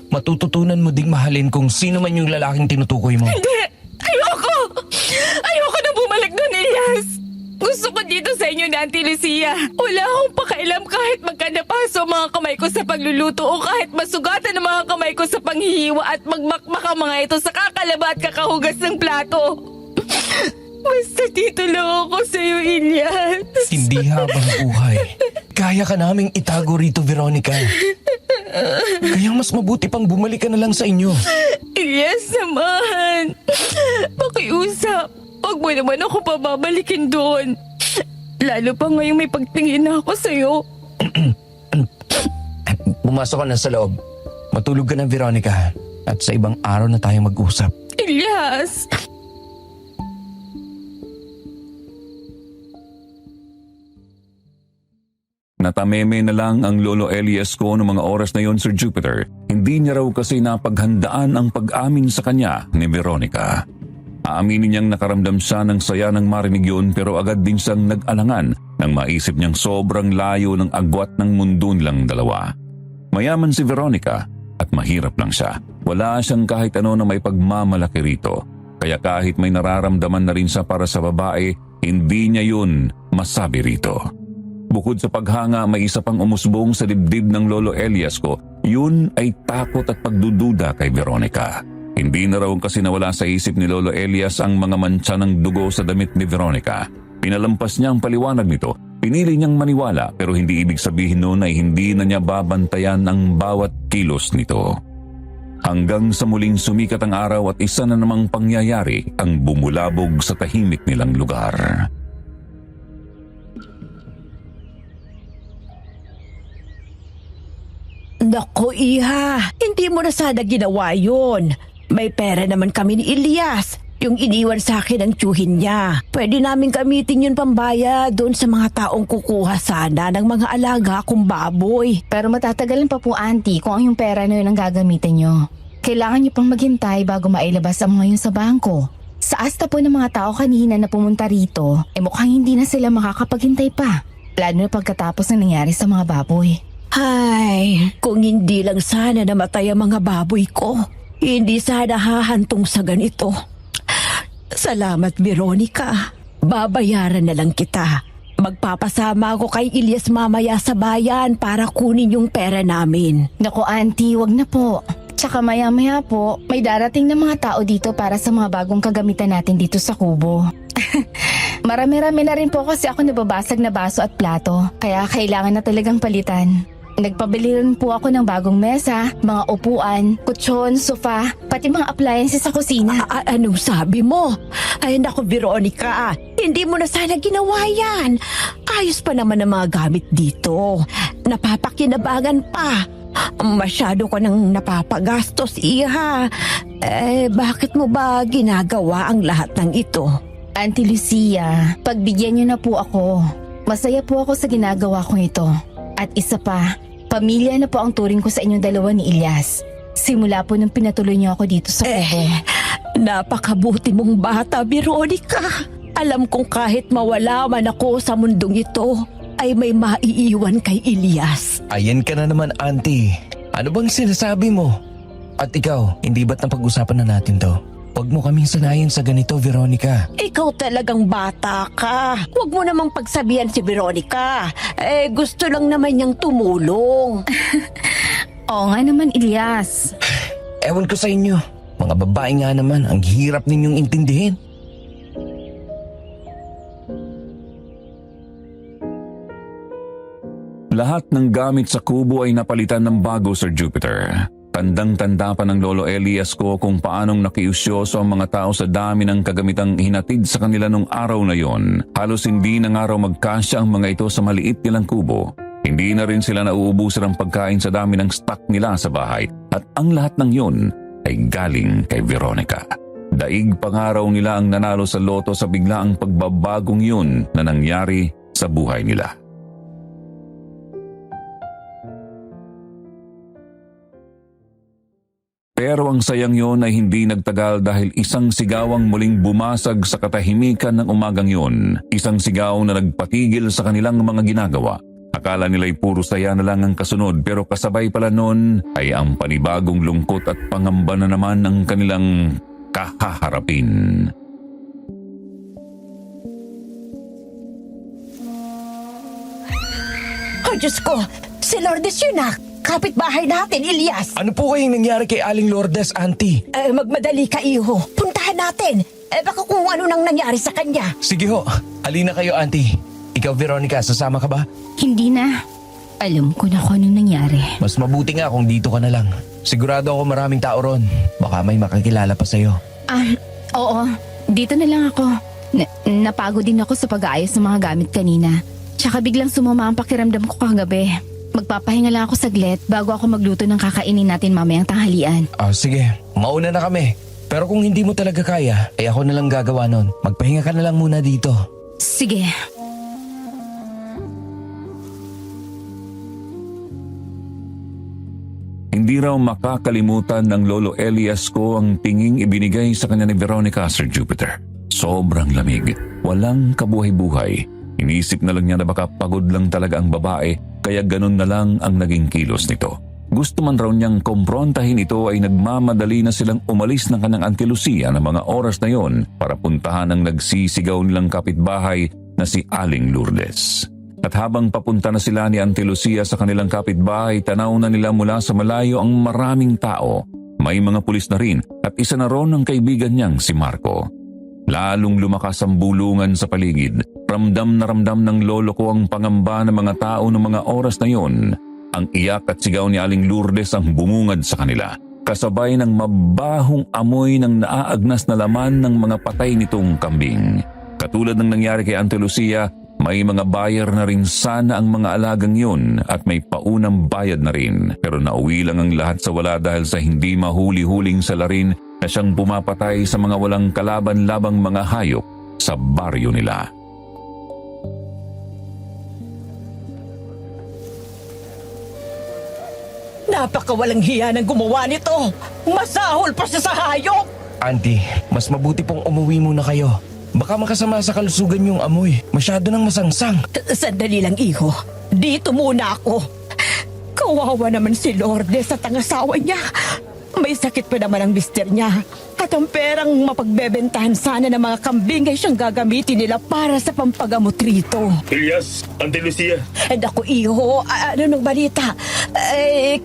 Matututunan mo ding mahalin kung sino man yung lalaking tinutukoy mo. Hindi! Ayoko! Ayoko na bumalik doon, Elias! Gusto ko dito sa inyo ni Auntie Lucia. Wala akong pakailam kahit magkanapaso ang mga kamay ko sa pagluluto o kahit masugatan ang mga kamay ko sa panghihiwa at magmakmak ang mga ito sa kakalaba at kakahugas ng plato. Basta dito lang ako sa iyo, Elias. Hindi habang buhay. Kaya ka naming itago rito, Veronica. Kaya mas mabuti pang bumalik ka na lang sa inyo. Elias naman. Pakiusap. Huwag mo naman ako pababalikin doon. Lalo pa ngayong may pagtingin na ako sa iyo. Pumasok ka na sa loob. Matulog ka na, Veronica. At sa ibang araw na tayo mag-usap. Elias! Natameme na lang ang Lolo Elias ko noong mga oras na yon, Sir Jupiter. Hindi niya raw kasi napaghandaan ang pag-amin sa kanya ni Veronica. Aaminin niyang nakaramdam siya ng saya nang marinig yun pero agad din siyang nag-alangan nang maisip niyang sobrang layo ng agwat ng mundo nilang dalawa. Mayaman si Veronica at mahirap lang siya. Wala siyang kahit ano na may pagmamalaki rito. Kaya kahit may nararamdaman na rin siya para sa babae, hindi niya yun masabi rito. Bukod sa paghanga, may isa pang umusbong sa dibdib ng Lolo Elias ko. Yun ay takot at pagdududa kay Veronica. Hindi na raw kasi nawala sa isip ni Lolo Elias ang mga mantsa ng dugo sa damit ni Veronica. Pinalampas niya ang paliwanag nito. Pinili niyang maniwala pero hindi ibig sabihin noon ay hindi na niya babantayan ang bawat kilos nito. Hanggang sa muling sumikat ang araw at isa na namang pangyayari ang bumulabog sa tahimik nilang lugar. Naku, Iha, hindi mo na sana ginawa yun. May pera naman kami ni Elias. Yung iniwan sa akin ang tiyuhin niya. Pwede namin gamitin yun pambaya doon sa mga taong kukuha sana ng mga alaga kong baboy. Pero matatagalan pa po, Auntie, kung ang yung pera na yun ang gagamitin nyo. Kailangan nyo pang maghintay bago mailabas ang mga yun sa bangko. Sa asta po ng mga tao kanina na pumunta rito, mukhang hindi na sila makakapaghintay pa. Lalo na pagkatapos ng nangyari sa mga baboy. Ay, kung hindi lang sana namatay ang mga baboy ko, hindi sana hahantong sa ganito. Salamat, Veronica. Babayaran na lang kita. Magpapasama ako kay Elias mamaya sa bayan para kunin yung pera namin. Naku, Auntie, wag na po. Tsaka maya-maya po, may darating na mga tao dito para sa mga bagong kagamitan natin dito sa kubo. Marami-rami na rin po kasi ako nababasag na baso at plato, kaya kailangan na talagang palitan. Nagpabili rin po ako ng bagong mesa, mga upuan, kutsyon, sofa, pati mga appliances sa kusina. Anong sabi mo? Ay naku, Veronica, hindi mo na sana ginawa yan. Ayos pa naman ang mga gamit dito. Napapakinabangan pa. Masyado ko nang napapagastos, Iha. Bakit mo ba ginagawa ang lahat ng ito? Auntie Lucia, pagbigyan niyo na po ako. Masaya po ako sa ginagawa kong ito. At isa pa, pamilya na po ang turing ko sa inyong dalawa ni Elias. Simula po nung pinatuloy niyo ako dito sa kubo. Napakabuti mong bata, Veronica. Alam kong kahit mawala man ako sa mundong ito, ay may maiiwan kay Elias. Ayan ka na naman, Auntie. Ano bang sinasabi mo? At ikaw, hindi ba't napag-usapan na natin to? Huwag mo kaming sanayin sa ganito, Veronica. Ikaw talagang bata ka. Huwag mo namang pagsabihan si Veronica. Gusto lang naman niyang tumulong. Oo nga naman, Elias. Ewan ko sa inyo. Mga babae nga naman, ang hirap ninyong intindihin. Lahat ng gamit sa kubo ay napalitan ng bago, Sir Jupiter. Tandang-tanda pa ng Lolo Elias ko kung paanong nakiusyoso ang mga tao sa dami ng kagamitang hinatid sa kanila nung araw na yon. Halos hindi na nga raw magkasya ang mga ito sa maliit nilang kubo. Hindi na rin sila nauubusan ng pagkain sa dami ng stock nila sa bahay. At ang lahat ng yon ay galing kay Veronica. Daig pangaraw nila ang nanalo sa loto sa biglaang pagbabagong yun na nangyari sa buhay nila. Pero ang sayang yon ay hindi nagtagal dahil isang sigaw ang muling bumasag sa katahimikan ng umagang yon. Isang sigaw na nagpatigil sa kanilang mga ginagawa. Akala nila'y puro saya na lang ang kasunod pero kasabay pala nun ay ang panibagong lungkot at pangamba na naman ang kanilang kahaharapin. Oh, Diyos ko! Si Lourdes yun ah! Kapitbahay natin, Elias! Ano po kayong nangyari kay Aling Lourdes, Auntie? Magmadali ka, iho. Puntahan natin. Baka kung ano nang nangyari sa kanya. Sige ho, halina kayo, Auntie. Ikaw, Veronica, sasama ka ba? Hindi na. Alam ko na kung anong nangyari. Mas mabuti nga kung dito ka na lang. Sigurado ako maraming tao ron. Baka may makakilala pa sa'yo. Oo. Dito na lang ako. Napagod din ako sa pag-aayos ng mga gamit kanina. Tsaka biglang sumama ang pakiramdam ko kagabi. Magpapahinga lang ako saglit bago ako magluto ng kakainin natin mamayang tanghalian. Sige, mauna na kami. Pero kung hindi mo talaga kaya, ay ako na lang gagawa nun. Magpahinga ka na lang muna dito. Sige. Hindi raw makakalimutan ng Lolo Elias ko ang tinging ibinigay sa kanya ni Veronica, Sir Jupiter. Sobrang lamig, walang kabuhay-buhay. Inisip na lang niya na baka pagod lang talaga ang babae, kaya ganun na lang ang naging kilos nito. Gusto man raw niyang komprontahin ito ay nagmamadali na silang umalis ng kanyang Auntie Lucia ng mga oras na yon para puntahan ang nagsisigaw nilang kapitbahay na si Aling Lourdes. At habang papunta na sila ni Auntie Lucia sa kanilang kapitbahay, tanaw na nila mula sa malayo ang maraming tao. May mga pulis na rin at isa na ron ang kaibigan niyang si Marco. Lalong lumakas ang bulungan sa paligid. Ramdam na ramdam ng lolo ko ang pangamba ng mga tao ng mga oras na yon. Ang iyak at sigaw ni Aling Lourdes ang bumungad sa kanila. Kasabay ng mabahong amoy ng naaagnas na laman ng mga patay nitong kambing. Katulad ng nangyari kay Auntie Lucia, may mga buyer na rin sana ang mga alagang yun at may paunang bayad na rin. Pero nauwi lang ang lahat sa wala dahil sa hindi mahuli-huling salarin na siyang pumapatay sa mga walang kalaban-labang mga hayop sa baryo nila. Napakawalang hiya ng gumawa nito. Masahol pa siya sa hayop. Auntie, mas mabuti pong umuwi muna kayo. Baka makasama sa kalusugan yung amoy. Masyado nang masangsang. Sandali lang, iho. Dito muna ako. Kawawa naman si Lourdes at ang asawa niya. May sakit pa naman ang mister niya. At ang perang mapagbebentahan sana ng mga kambing ay siyang gagamitin nila para sa pampagamot rito. Elias, Auntie Lucia. Ako, iho, ano nang balita?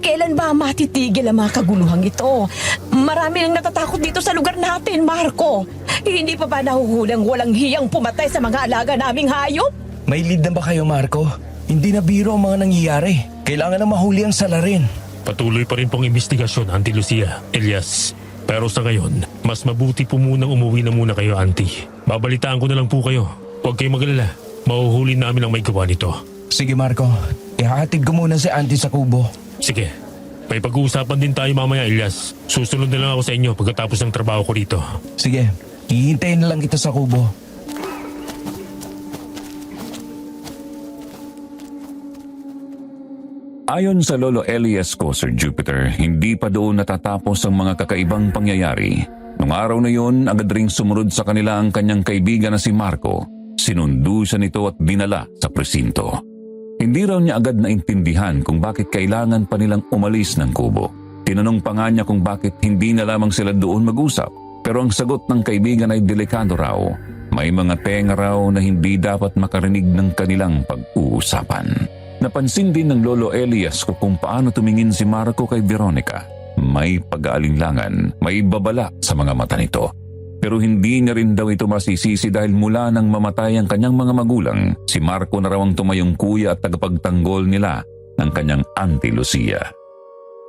Kailan ba matitigil ang mga kaguluhang ito? Marami nang natatakot dito sa lugar natin, Marco. Hindi pa ba nahuhulang walang hiyang pumatay sa mga alaga naming hayop? May lead na ba kayo, Marco? Hindi na biro ang mga nangyayari. Kailangan na mahuli ang salarin. Patuloy pa rin pong investigasyon, Auntie Lucia, Elias. Pero sa ngayon, mas mabuti po munang umuwi na muna kayo, Auntie. Babalitaan ko na lang po kayo. Huwag kayong magalala. Mahuhuli namin ang may gawa nito. Sige, Marco. Ihahatid ko muna si Auntie sa kubo. Sige. May pag-uusapan din tayo mamaya, Elias. Susunod na lang ako sa inyo pagkatapos ng trabaho ko dito. Sige, hihintayin na lang kita sa kubo. Ayon sa Lolo Elias ko, Sir Jupiter, hindi pa doon natatapos ang mga kakaibang pangyayari. Nung araw na yon, agad ring sumunod sa kanila ang kanyang kaibigan na si Marco. Sinundo siya nito at dinala sa presinto. Hindi raw niya agad naintindihan kung bakit kailangan pa nilang umalis ng kubo. Tinanong pa nga niya kung bakit hindi na lamang sila doon mag-usap. Pero ang sagot ng kaibigan ay delikado raw. May mga tenga raw na hindi dapat makarinig ng kanilang pag-uusapan. Napansin din ng Lolo Elias ko kung paano tumingin si Marco kay Veronica. May pag-aalinlangan, may babala sa mga mata nito. Pero hindi niya rin daw ito masisisi dahil mula nang mamatay ang kanyang mga magulang, si Marco na raw ang tumayong kuya at tagapagtanggol nila ng kanyang Auntie Lucia.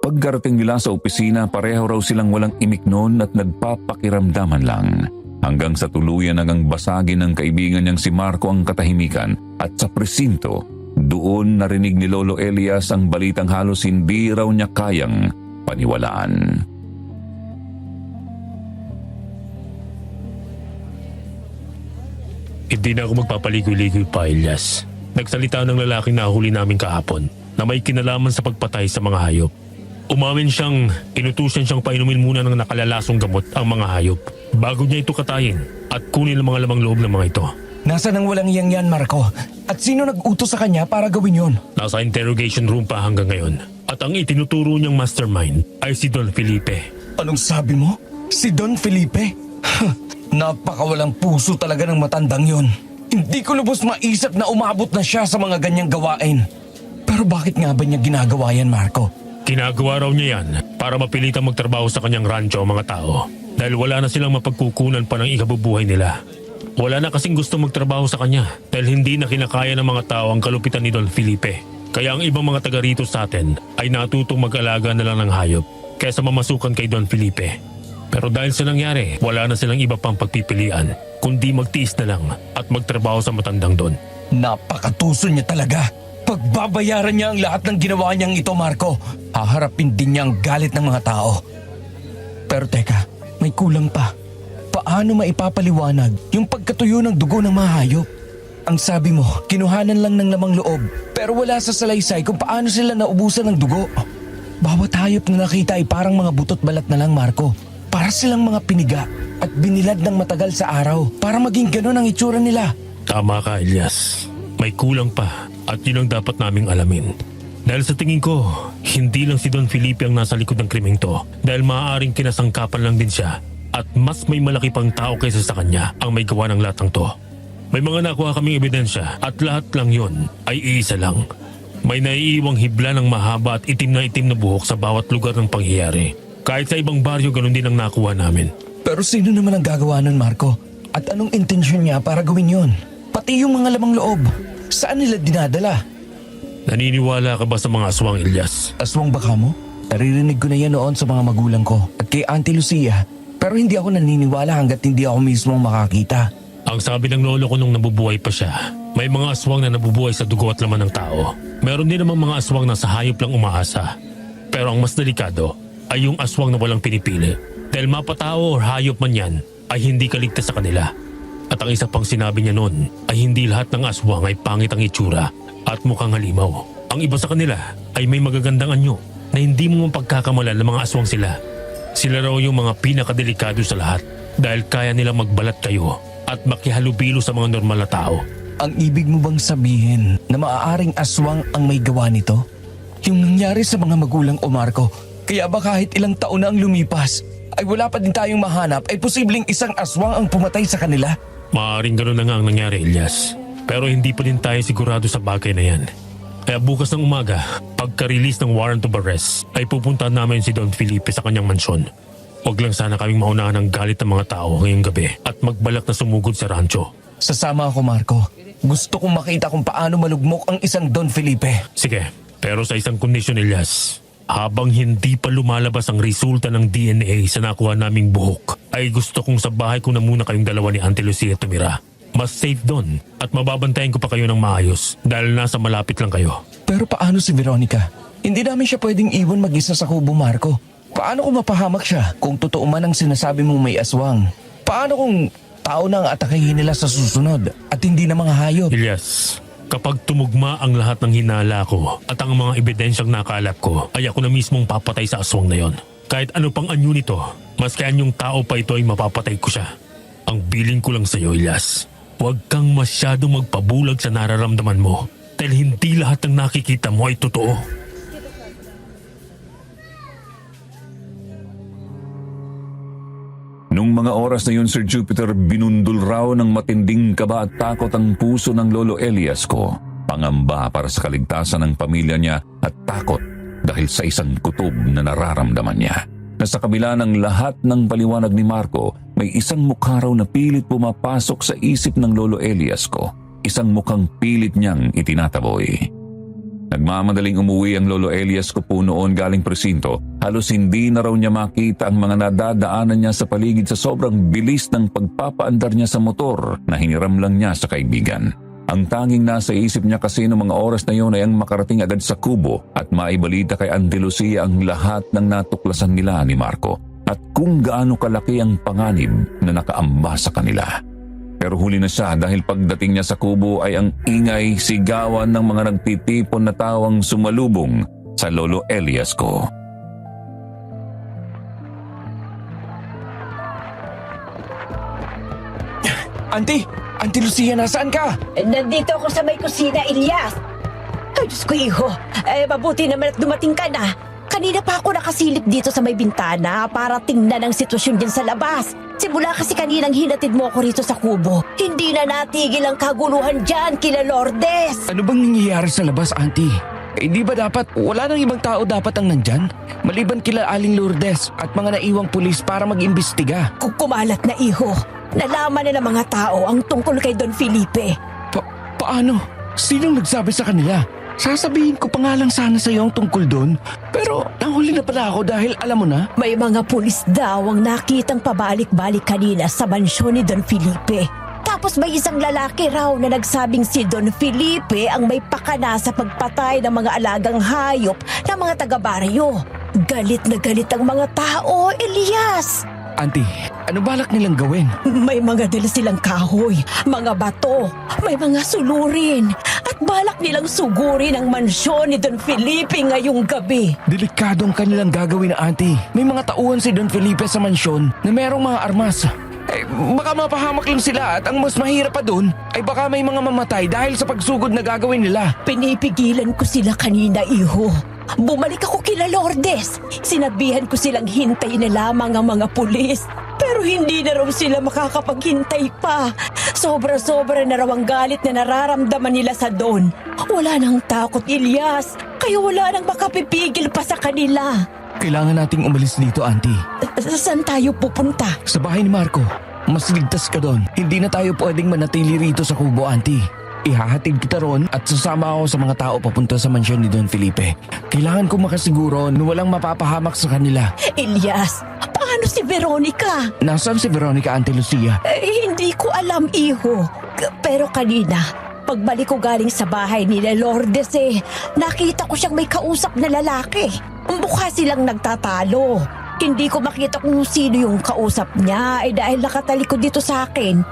Pagkarating nila sa opisina, pareho raw silang walang imik noon at nagpapakiramdaman lang. Hanggang sa tuluyan hanggang basagin ng kaibigan niyang si Marco ang katahimikan at sa presinto, doon narinig ni Lolo Elias ang balitang halos hindi raw niya kayang paniwalaan. Hindi na ako magpapaligoy-ligoy pa, Elias. Nagsalita ng lalaking nahuli namin kahapon na may kinalaman sa pagpatay sa mga hayop. Umamin siyang inutusan siyang painumin muna ng nakalalasong gamot ang mga hayop bago niya ito katayin at kunin ang mga lamang loob ng mga ito. Nasa nang walang iyang yan, Marco? At sino nag-utos sa kanya para gawin yon? Nasa interrogation room pa hanggang ngayon. At ang itinuturo niyang mastermind ay si Don Felipe. Anong sabi mo? Si Don Felipe? Napakawalang puso talaga ng matandang yon. Hindi ko lubos maisip na umabot na siya sa mga ganyang gawain. Pero bakit nga ba niya ginagawa yan, Marco? Ginagawa raw niya yan para mapilitang magtrabaho sa kanyang rancho ang mga tao dahil wala na silang mapagkukunan pa ng ikabubuhay nila. Wala na kasing gusto magtrabaho sa kanya dahil hindi na kinakaya ng mga tao ang kalupitan ni Don Felipe. Kaya ang ibang mga taga rito sa atin ay natutong mag-alaga na lang ng hayop kaysa mamasukan kay Don Felipe. Pero dahil sa nangyari, wala na silang iba pang pagpipilian kundi magtiis na lang at magtrabaho sa matandang Don. Napakatuso niya talaga. Pagbabayaran niya ang lahat ng ginawa niyang ito, Marco. Haharapin din niya ang galit ng mga tao. Pero teka, may kulang pa. Paano maipapaliwanag yung pagkatuyo ng dugo ng mga hayop? Ang sabi mo, kinuhanan lang ng lamang loob, pero wala sa salaysay kung paano sila naubusan ng dugo. Bawat hayop na nakita ay parang mga butot balat na lang, Marco. Para silang mga piniga at binilad ng matagal sa araw para maging ganun ang itsura nila. Tama ka, Elias. May kulang pa at yun ang dapat naming alamin. Dahil sa tingin ko, hindi lang si Don Felipe ang nasa likod ng krimeng to dahil maaaring kinasangkapan lang din siya at mas may malaki pang tao kaysa sa kanya ang may gawa ng lahat ng to. May mga nakuha kaming ebidensya at lahat lang yun ay iisa lang. May naiiwang hibla ng mahaba at itim na buhok sa bawat lugar ng pangyayari. Kahit sa ibang baryo, ganun din ang nakuha namin. Pero sino naman ang gagawa nun, Marco? At anong intensyon niya para gawin yun? Pati yung mga lamang loob. Saan nila dinadala? Naniniwala ka ba sa mga aswang, Elias? Aswang baka mo? Naririnig ko na yan noon sa mga magulang ko at kay Auntie Lucia. Pero hindi ako naniniwala hanggat hindi ako mismo makakita. Ang sabi ng lolo ko nung nabubuhay pa siya, may mga aswang na nabubuhay sa dugo at laman ng tao. Meron din namang mga aswang na sa hayop lang umaasa. Pero ang mas delikado ay yung aswang na walang pinipili. Dahil mapatao o hayop man yan, ay hindi kaligtas sa kanila. At ang isa pang sinabi niya noon ay hindi lahat ng aswang ay pangit ang itsura at mukhang halimaw. Ang iba sa kanila ay may magagandang anyo na hindi mo mapagkakamalan ng mga aswang sila. Sila raw yung mga pinakadelikado sa lahat dahil kaya nilang magbalat kayo at makihalubilo sa mga normal na tao. Ang ibig mo bang sabihin na maaaring aswang ang may gawa nito? Yung nangyari sa mga magulang o Marco, kaya ba kahit ilang taon na ang lumipas, ay wala pa din tayong mahanap ay posibleng isang aswang ang pumatay sa kanila? Maaaring gano'n na nga ang nangyari, Elias. Pero hindi pa din tayo sigurado sa bagay na yan. Kaya bukas ng umaga, pagka-release ng warrant of arrest, ay pupuntahan namin si Don Felipe sa kanyang mansyon. Huwag lang sana kaming maunahan ng galit ng mga tao ngayong gabi at magbalak na sumugod sa rancho. Sasama ako, Marco. Gusto kong makita kung paano malugmok ang isang Don Felipe. Sige, pero sa isang kondisyon, Elias. Habang hindi pa lumalabas ang resulta ng DNA sa nakuha naming buhok, ay gusto kong sa bahay ko na muna kayong dalawa ni Auntie Lucia tumira. Mas safe doon at mababantayan ko pa kayo ng maayos dahil nasa malapit lang kayo. Pero paano si Veronica? Hindi namin siya pwedeng iwan mag-isa sa kubo, Marco. Paano kung mapahamak siya kung totoo man ang sinasabi mong may aswang? Paano kung tao na ang atakihin nila sa susunod at hindi na mga hayop? Elias, kapag tumugma ang lahat ng hinala ko at ang mga ebidensyang nakalap ko, ay ako na mismong papatay sa aswang na yon. Kahit ano pang anyo nito, maski anyong tao pa ito ay mapapatay ko siya. Ang biling ko lang sa iyo, Elias, huwag kang masyadong magpabulag sa nararamdaman mo dahil hindi lahat ng nakikita mo ay totoo. Nung mga oras na yun, Sir Jupiter, binundol raw ng matinding kaba at takot ang puso ng Lolo Elias ko. Pangamba para sa kaligtasan ng pamilya niya at takot dahil sa isang kutob na nararamdaman niya. na sa kabila ng lahat ng paliwanag ni Marco, may isang mukha raw na pilit pumapasok sa isip ng Lolo Elias ko. Isang mukhang pilit niyang itinataboy. Nagmamadaling umuwi ang Lolo Elias ko po noon galing presinto. Halos hindi na raw niya makita ang mga nadadaanan niya sa paligid sa sobrang bilis ng pagpapaandar niya sa motor na hiniram lang niya sa kaibigan. Ang tanging nasa isip niya kasi noong mga oras na yun ay ang makarating agad sa kubo at maibalita kay Auntie Lucia ang lahat ng natuklasan nila ni Marco at kung gaano kalaki ang panganib na nakaamba sa kanila. Pero huli na siya dahil pagdating niya sa kubo ay ang ingay, sigawan ng mga nagtitipon na tawang sumalubong sa Lolo Elias ko. Auntie Lucia, nasaan ka? Nandito ako sa may kusina, Elias. Ay, Diyos ko, iho. Mabuti naman at dumating ka na. Kanina pa ako nakasilip dito sa may bintana para tingnan ang sitwasyon dyan sa labas. Simula kasi kaninang hinatid mo ako rito sa kubo. Hindi na natigil ang kaguluhan dyan kila Lourdes. Ano bang nangyayari sa labas, Auntie? Hindi ba dapat wala nang ibang tao dapat ang nandyan? Maliban kila Aling Lourdes at mga naiwang pulis para mag-imbestiga. Kumalat na, iho. Nalaman na ng mga tao ang tungkol kay Don Felipe. Paano? Sinong nagsabi sa kanila? Sasabihin ko pa nga lang sana sa iyo ang tungkol doon. Pero nahuli na pala ako dahil alam mo na. May mga pulis daw ang nakitang pabalik-balik kanina sa mansyon ni Don Felipe. Tapos may isang lalaki raw na nagsabing si Don Felipe ang may pakana sa pagpatay ng mga alagang hayop ng mga taga-baryo. Galit na galit ang mga tao, Elias. Auntie, ano balak nilang gawin? May mga dala silang kahoy, mga bato, may mga sulurin, at balak nilang sugurin ang mansyon ni Don Felipe ngayong gabi. Delikado ang kanilang gagawin na, Auntie. May mga tauhan si Don Felipe sa mansyon na merong mga armas. Baka mapahamak lang sila at ang mas mahirap pa doon ay baka may mga mamatay dahil sa pagsugod na gagawin nila. Pinipigilan ko sila kanina, iho. Bumalik ako kila Lourdes. Sinabihan ko silang hintay na lamang ang mga pulis. Pero hindi na raw sila makakapaghintay pa. Sobra-sobra na raw ang galit na nararamdaman nila sa Don. Wala nang takot, Elias. Kaya wala nang makapipigil pa sa kanila. Kailangan nating umalis dito, Auntie. Saan tayo pupunta? Sa bahay ni Marco. Mas ligtas ka doon. Hindi na tayo pwedeng manatili rito sa kubo, Auntie. Ihahatid kita ron at sasama ako sa mga tao papunta sa mansyon ni Don Felipe. Kailangan ko makasiguro na walang mapapahamak sa kanila. Elias, paano si Veronica? Nasaan si Veronica, Auntie Lucia? Hindi ko alam, iho. Pero kanina, pagbalik ko galing sa bahay ni Lourdes nakita ko siyang may kausap na lalaki. Mukha silang nagtatalo. Hindi ko makita kung sino yung kausap niya dahil nakatalikod dito sa akin.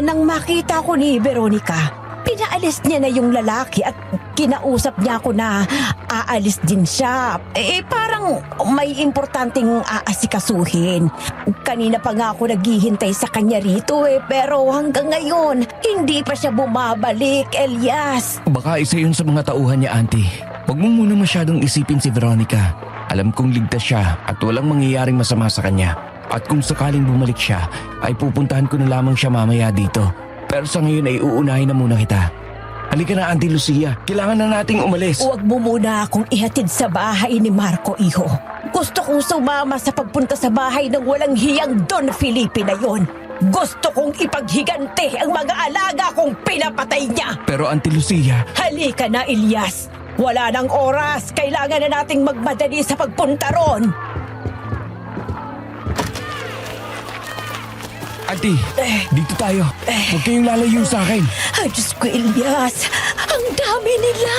Nang makita ko ni Veronica, pinaalis niya na yung lalaki at kinausap niya ako na aalis din siya. Parang may importanteng aasikasuhin. Kanina pa nga ako naghihintay sa kanya rito pero hanggang ngayon, hindi pa siya bumabalik, Elias. Baka isa yun sa mga tauhan niya, Auntie. Huwag mo muna masyadong isipin si Veronica. Alam kong ligtas siya at walang mangyayaring masama sa kanya. At kung sakaling bumalik siya, ay pupuntahan ko na lamang siya mamaya dito. Pero sa ngayon ay uunahin na muna kita. Halika na, Auntie Lucia. Kailangan na nating umalis. Huwag mo muna akong ihatid sa bahay ni Marco, iho. Gusto kong sumama sa pagpunta sa bahay ng walang hiyang Don Felipe na yon. Gusto kong ipaghigante ang mga alaga kong pinapatay niya. Pero Auntie Lucia... Halika na, Elias. Wala nang oras. Kailangan na nating magmadali sa pagpunta ron. Auntie, dito tayo. Huwag kayong lalayo sa akin. Ay, Diyos ko, Elias. Ang dami nila.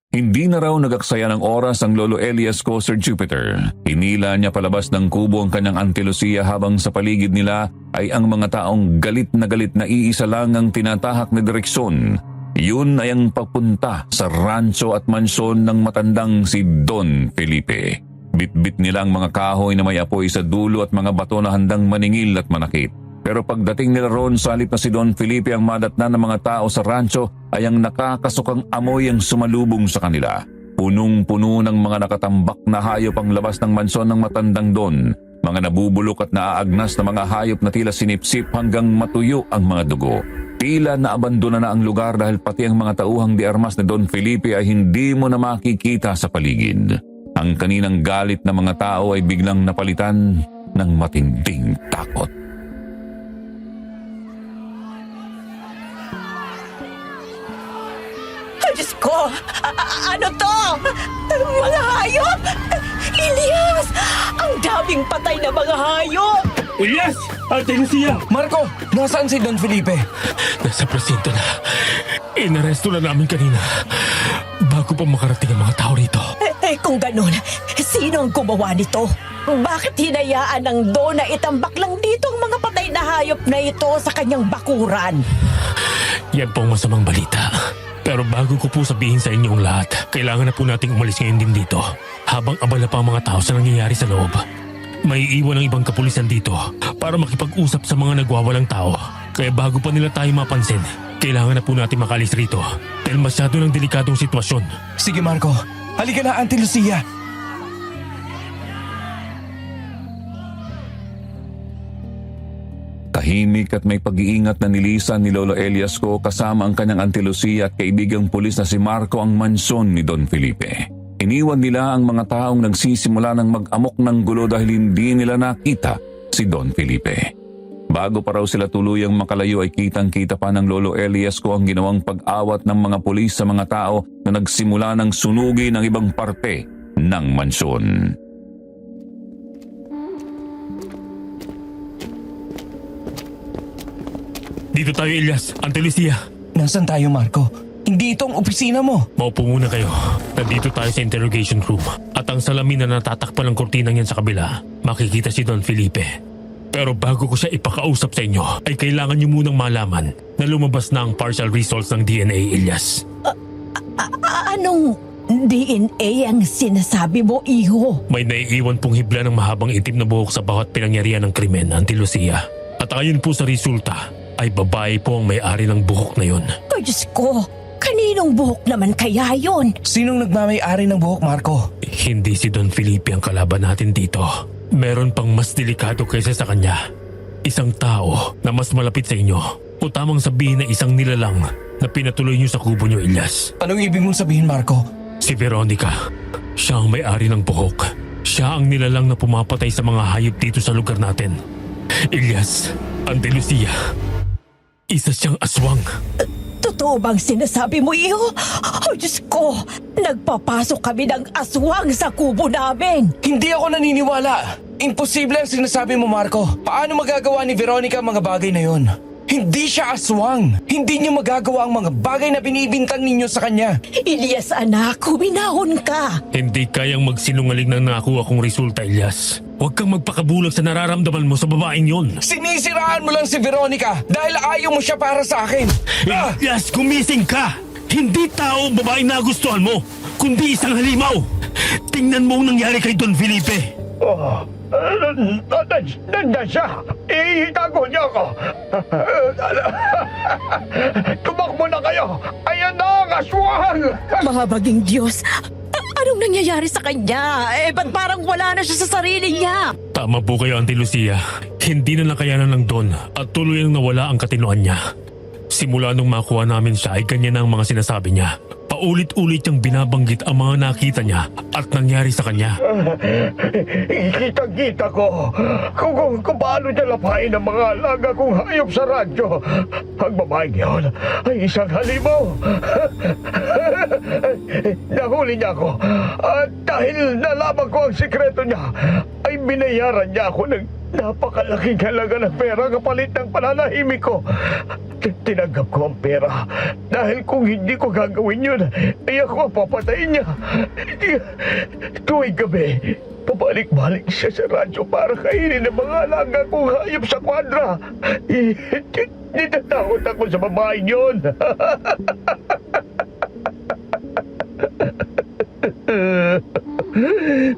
Hindi na raw nagaksaya ng oras ang Lolo Elias ko, Sir Jupiter. Hinila niya palabas ng kubo ang kanyang Auntie Lucia habang sa paligid nila ay ang mga taong galit na iisa lang ang tinatahak na direksyon. Yun ay ang papunta sa rancho at mansyon ng matandang si Don Felipe. Bit-bit nila ang mga kahoy na may apoy sa dulo at mga bato na handang maningil at manakit. Pero pagdating nila roon, sa halip na si Don Felipe ang madatnan ng mga tao sa rancho ay ang nakakasukang amoy ang sumalubong sa kanila. Punong-puno ng mga nakatambak na hayop ang labas ng mansyon ng matandang Don. Mga nabubulok at naaagnas na mga hayop na tila sinipsip hanggang matuyo ang mga dugo. Tila naabandona na ang lugar dahil pati ang mga tauhang de armas ni Don Felipe ay hindi mo na makikita sa paligid. Ang kaninang galit na mga tao ay biglang napalitan ng matinding takot. Ay, Diyos ko! Ano to? Mga hayop! Elias! Ang daming patay na mga hayop! Elias! Ate Lucia! Marco, nasaan si Don Felipe? Nasa presinto na. Inaresto na namin kanina. Bago pa makarating ang mga tao rito. Kung ganun, sino ang gumawa nito? Bakit hinayaan ng Don na itambak lang dito ang mga patay na hayop na ito sa kanyang bakuran? Yan po ang masamang balita. Pero bago ko po sabihin sa inyo ang lahat, kailangan na po nating umalis ngayon din dito. Habang abala pa ang mga tao sa nangyayari sa loob. May iwan ang ibang kapulisan dito para makipag-usap sa mga nagwawalang tao. Kaya bago pa nila tayo mapansin, kailangan na po natin makalis rito. Dahil masyado ng delikadong sitwasyon. Sige Marco, halika na Auntie Lucia. Tahimik at may pag-iingat na nilisan ni Lolo Elias ko kasama ang kanyang Auntie Lucia at kaibigang pulis na si Marco ang mansyon ni Don Felipe. Iniwan nila ang mga taong nagsisimula ng mag-amok ng gulo dahil hindi nila nakita si Don Felipe. Bago pa raw sila tuluyang makalayo ay kitang-kita pa ng Lolo Elias ko ang ginawang pag-awat ng mga pulis sa mga tao na nagsimula ng sunugin ang ibang parte ng mansyon. Dito tayo, Elias. Ante Lucia. Nasaan tayo Marco? Hindi itong opisina mo. Maupo muna kayo. Nandito tayo sa interrogation room. At ang salamin na natatakpan ng kortinang yan sa kabila, makikita si Don Felipe. Pero bago ko siya ipakausap sa inyo, ay kailangan niyo munang malaman na lumabas na ang partial results ng DNA, Elias. Anong DNA ang sinasabi mo, iho? May naiiwan pong hibla ng mahabang itim na buhok sa bawat pinangyarihan ng krimen, Auntie Lucia. At ayon po sa resulta, ay babae po ang may-ari ng buhok na yun. Ay, Diyos ko! Kaninong buhok naman kaya yon? Sinong nagmamay-ari ng buhok Marco? Hindi si Don Felipe ang kalaban natin dito. Meron pang mas delikado kaysa sa kanya. Isang tao na mas malapit sa inyo. O tamang sabihin na isang nilalang na pinatuloy niyo sa kubo niyo, Elias. Anong ibig mong sabihin Marco? Si Veronica. Siya ang may-ari ng buhok. Siya ang nilalang na pumapatay sa mga hayop dito sa lugar natin. Elias, Ante Lucia. Isa siyang aswang. Totoo bang sinasabi mo, iho? Oh, Diyos ko! Nagpapasok kami ng aswang sa kubo namin! Hindi ako naniniwala. Imposible ang sinasabi mo Marco. Paano magagawa ni Veronica ang mga bagay na yon? Hindi siya aswang. Hindi niya magagawa ang mga bagay na binibintang ninyo sa kanya. Elias, anak, huminahon ka! Hindi kayang magsinungaling ng nakuha kong resulta, Elias. Huwag kang magpakabulag sa nararamdaman mo sa babaeng yon. Sinisiraan mo lang si Veronica dahil ayaw mo siya para sa akin. Elias, gumising ka! Hindi tao ang babaeng nagustuhan mo, kundi isang halimaw. Tingnan mo ang nangyari kay Don Felipe. Nandiyan siya! Itago niyo ako! Tumakbo na kayo! Ayan na ang aswang! Mahabaging Diyos! Anong nangyayari sa kanya? Ba't parang wala na siya sa sarili niya? Tama po kayo, Auntie Lucia. Hindi na nakayanan ng Don at tuloy ang nawala ang katinoan niya. Simula nung makuha namin siya ay ganyan na ang mga sinasabi niya. Paulit-ulit niyang binabanggit ang mga nakita niya at nangyari sa kanya. Kitang-kita ko kung paano niya lapain ang mga alaga kong hayop sa radyo. Ang babaeng yun ay isang halimaw. Nahuli niya ako at dahil nalaman ko ang sikreto niya, ay binayaran niya ako ng napakalaking halaga ng pera kapalit ng pananahimik ko. Tinanggap ko ang pera dahil kung hindi ko gagawin yun, ay ako ang papatayin niya. Tuwing gabi, pabalik-balik siya sa radyo para kainin ng mga alaga kong hayop sa kwadra. Natatakot ako sa babaeng yun.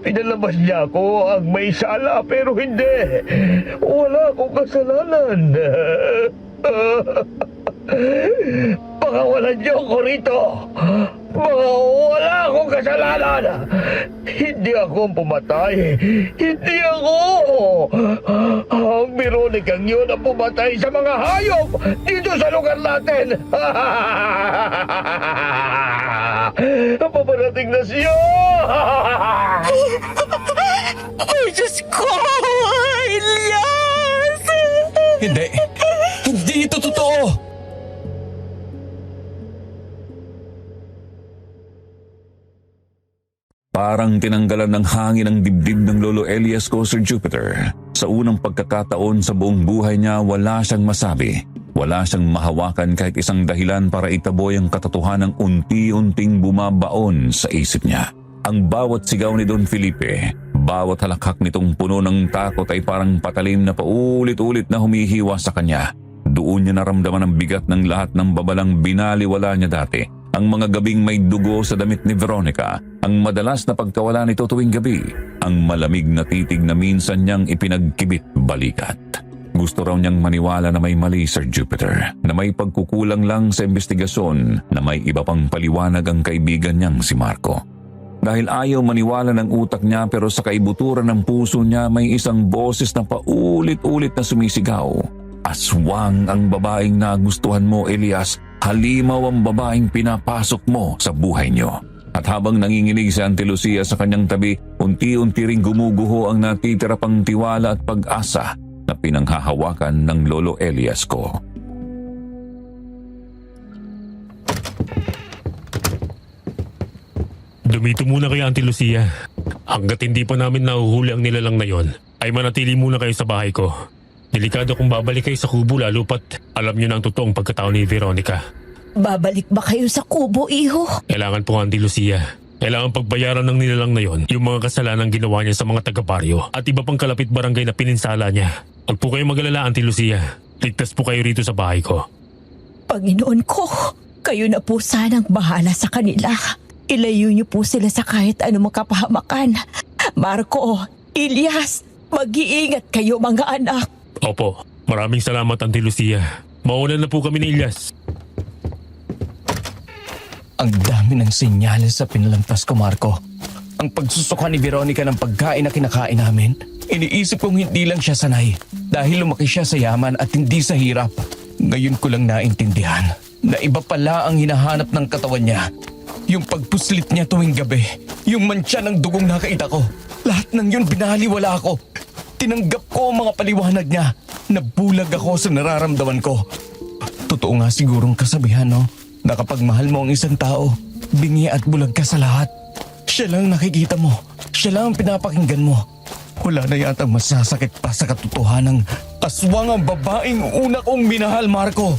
Pinalabas niya ako ang may sala pero hindi. Wala akong kasalanan. Pakawalan niyo ako rito. Wala akong kasalanan. Hindi ako pumatay. Hindi ako. Ang Veronicang yun ang pumatay sa mga hayop dito sa lugar natin. Paparating na siya. Ay, Diyos ko! Elias! Hindi! Hindi ito totoo! Parang tinanggalan ng hangin ang dibdib ng Lolo Elias ko, Sir Jupiter. Sa unang pagkakataon sa buong buhay niya, wala siyang masabi. Wala siyang mahawakan kahit isang dahilan para itaboy ang katotohanang unti-unting bumabaon sa isip niya. Ang bawat sigaw ni Don Felipe, bawat halakhak nitong puno ng takot ay parang patalim na paulit-ulit na humihiwa sa kanya. Doon niya naramdaman ang bigat ng lahat ng babalang binaliwala niya dati. Ang mga gabing may dugo sa damit ni Veronica, ang madalas na pagkawala nito tuwing gabi, ang malamig na titig na minsan niyang ipinagkibit balikat. Gusto raw niyang maniwala na may mali, Sir Jupiter, na may pagkukulang lang sa investigasyon, na may iba pang paliwanag ang kaibigan niyang si Marco. Dahil ayaw maniwala ng utak niya pero sa kaibuturan ng puso niya may isang boses na paulit-ulit na sumisigaw. Aswang ang babaeng nagustuhan mo, Elias. Halimaw ang babaeng pinapasok mo sa buhay niyo. At habang nanginginig si Auntie Lucia sa kanyang tabi, unti-unti ring gumuguho ang natitira pang tiwala at pag-asa na pinanghahawakan ng Lolo Elias ko. Dumito muna kay Auntie Lucia. Hanggat hindi pa namin nahuhuli ang nilalang na yon, ay manatili muna kayo sa bahay ko. Delikado kung babalik kayo sa kubo lalo pat alam niyo na ang totoong pagkatao ni Veronica. Babalik ba kayo sa kubo, iho? Kailangan po, Auntie Lucia. Kailangan pagbayaran ng nilalang na yon yung mga kasalanan ginawa niya sa mga taga-baryo at iba pang kalapit barangay na pininsala niya. Huwag po kayong mag-alala, Auntie Lucia. Ligtas po kayo rito sa bahay ko. Panginoon ko, kayo na po sanang bahala sa kanila. Ilayo niyo po sila sa kahit anumang kapahamakan. Marco, Elias, mag-iingat kayo mga anak. Opo, maraming salamat, Auntie Lucia. Mauna na po kami ni Elias. Ang dami ng senyales sa pinalampas ko, Marco. Ang pagsusuka ni Veronica ng pagkain na kinakain namin, iniisip kong hindi lang siya sanay dahil lumaki siya sa yaman at hindi sa hirap. Ngayon ko lang naintindihan na iba pala ang hinahanap ng katawan niya. Yung pagpuslit niya tuwing gabi, yung mantsa ng dugong nakita ko, lahat ng yun binaliwala ako. Tinanggap ko ang mga paliwanag niya. Nabulag ako sa nararamdaman ko. Totoo nga sigurong kasabihan, no? Na kapag mahal mo ang isang tao, bingi at bulag ka sa lahat. Siya lang nakikita mo. Siya lang ang pinapakinggan mo. Wala na yata masasakit pa sa katotohanang aswang ang babaeng una kong minahal, Marco.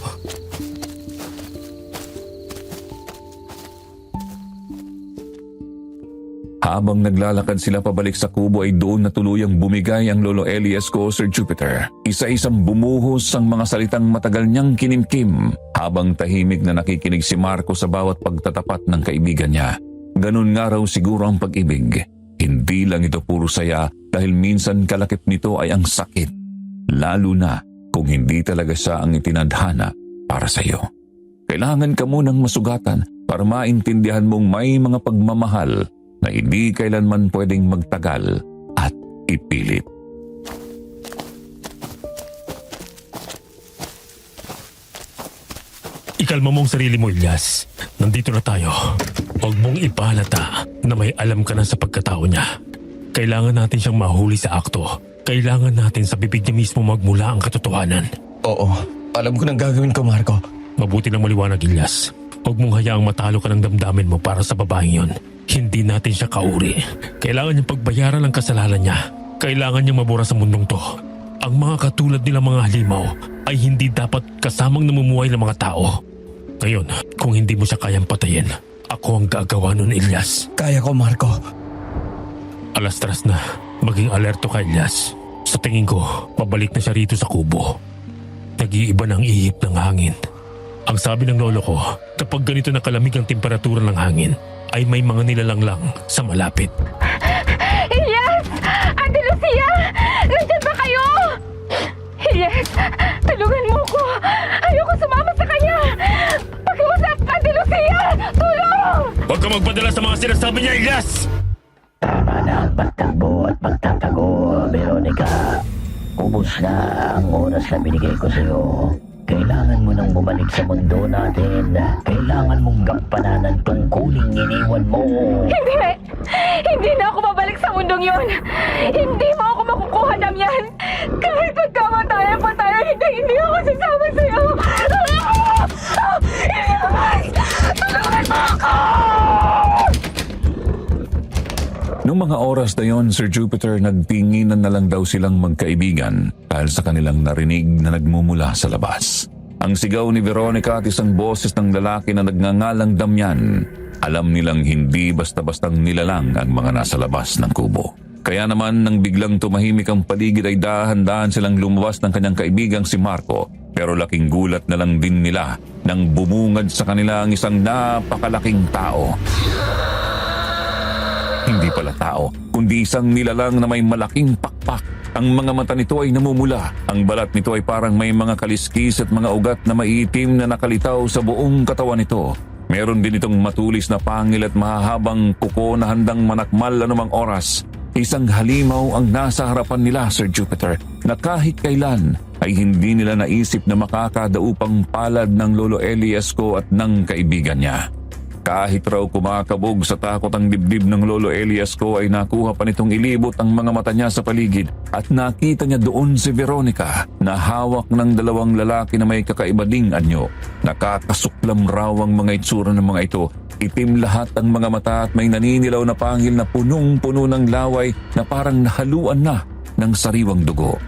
Habang naglalakad sila pabalik sa kubo ay doon na tuluyang bumigay ang Lolo Elias ko, Sir Jupiter. Isa-isang bumuhos ang mga salitang matagal niyang kinimkim habang tahimik na nakikinig si Marco sa bawat pagtatapat ng kaibigan niya. Ganun nga raw siguro ang pag-ibig. Hindi lang ito puro saya dahil minsan kalakip nito ay ang sakit. Lalo na kung hindi talaga siya ang itinadhana para sa iyo. Kailangan ka munang masugatan para maintindihan mong may mga pagmamahal na hindi kailanman pwedeng magtagal at ipilit. Ikalma mong sarili mo, Elias. Nandito na tayo. Huwag mong ipalata na may alam ka na sa pagkatao niya. Kailangan natin siyang mahuli sa akto. Kailangan natin sa bibig niya mismo magmula ang katotohanan. Oo, alam ko nang gagawin ko, Marco. Mabuti ng maliwanag, Elias. Huwag mong hayaang matalo ka ng damdamin mo para sa babaeng yon. Hindi natin siya kauri. Kailangan niyang pagbayaran ang kasalanan niya. Kailangan niyang mabura sa mundong to. Ang mga katulad nila mga halimaw ay hindi dapat kasamang namumuhay ng mga tao. Ngayon, kung hindi mo siya kayang patayin, ako ang gagawa nun, Elias. Kaya ko, Marco. Alas-tras na. Maging alerto ka, Elias. Sa tingin ko, pabalik na siya rito sa kubo. Nag-iiba ng ihip ng hangin. Ang sabi ng lolo ko, kapag ganito na kalamig ang temperatura ng hangin, ay may mga nilalang lang sa malapit. Elias! Ate Lucia! Nandiyan ba kayo? Elias! Tulungan mo ko! Ayoko sumama sa kanya! Pakiusap, Ate Lucia! Tulong! kang magpadala sa mga sinasabi niya, Elias! Tama na ang pagtakbo at pagtatago, Veronica. Ubus na ang oras na binigay ko sa'yo. Kailangan mo nang bumalik sa mundo natin. Kailangan mong gampanan ang tungkuling iniwan mo. Hindi! Hindi na ako babalik sa mundong yon! Hindi mo ako makukuha, Damian! Kahit magkamatayan pa tayo, hindi ako sasama sa'yo! Elias! Tulungan mo ako! Noong mga oras na yon, Sir Jupiter, nagtinginan na lang daw silang magkaibigan dahil sa kanilang narinig na nagmumula sa labas. Ang sigaw ni Veronica at isang boses ng lalaki na nagngangalang Damian. Alam nilang hindi basta-bastang nilalang ang mga nasa labas ng kubo. Kaya naman nang biglang tumahimik ang paligid ay dahan-dahan silang lumabas ng kanyang kaibigang si Marco. Pero laking gulat na lang din nila nang bumungad sa kanila ang isang napakalaking tao. Hindi pala tao, kundi isang nilalang na may malaking pakpak. Ang mga mata nito ay namumula. Ang balat nito ay parang may mga kaliskis at mga ugat na maitim na nakalitaw sa buong katawan nito. Meron din itong matulis na pangil at mahahabang kuko na handang manakmal anumang oras. Isang halimaw ang nasa harapan nila, Sir Jupiter, na kahit kailan ay hindi nila naisip na makakadaupang palad ng Lolo Elias ko at ng kaibigan niya. Kahit raw kumakabog sa takot ang dibdib ng Lolo Elias ko ay nakuha pa nitong ilibot ang mga mata niya sa paligid at nakita niya doon si Veronica na hawak ng dalawang lalaki na may kakaiba ding anyo. Nakakasuklam raw ang mga itsura ng mga ito. Itim lahat ang mga mata at may naninilaw na pangil na punong-puno ng laway na parang nahaluan na ng sariwang dugo.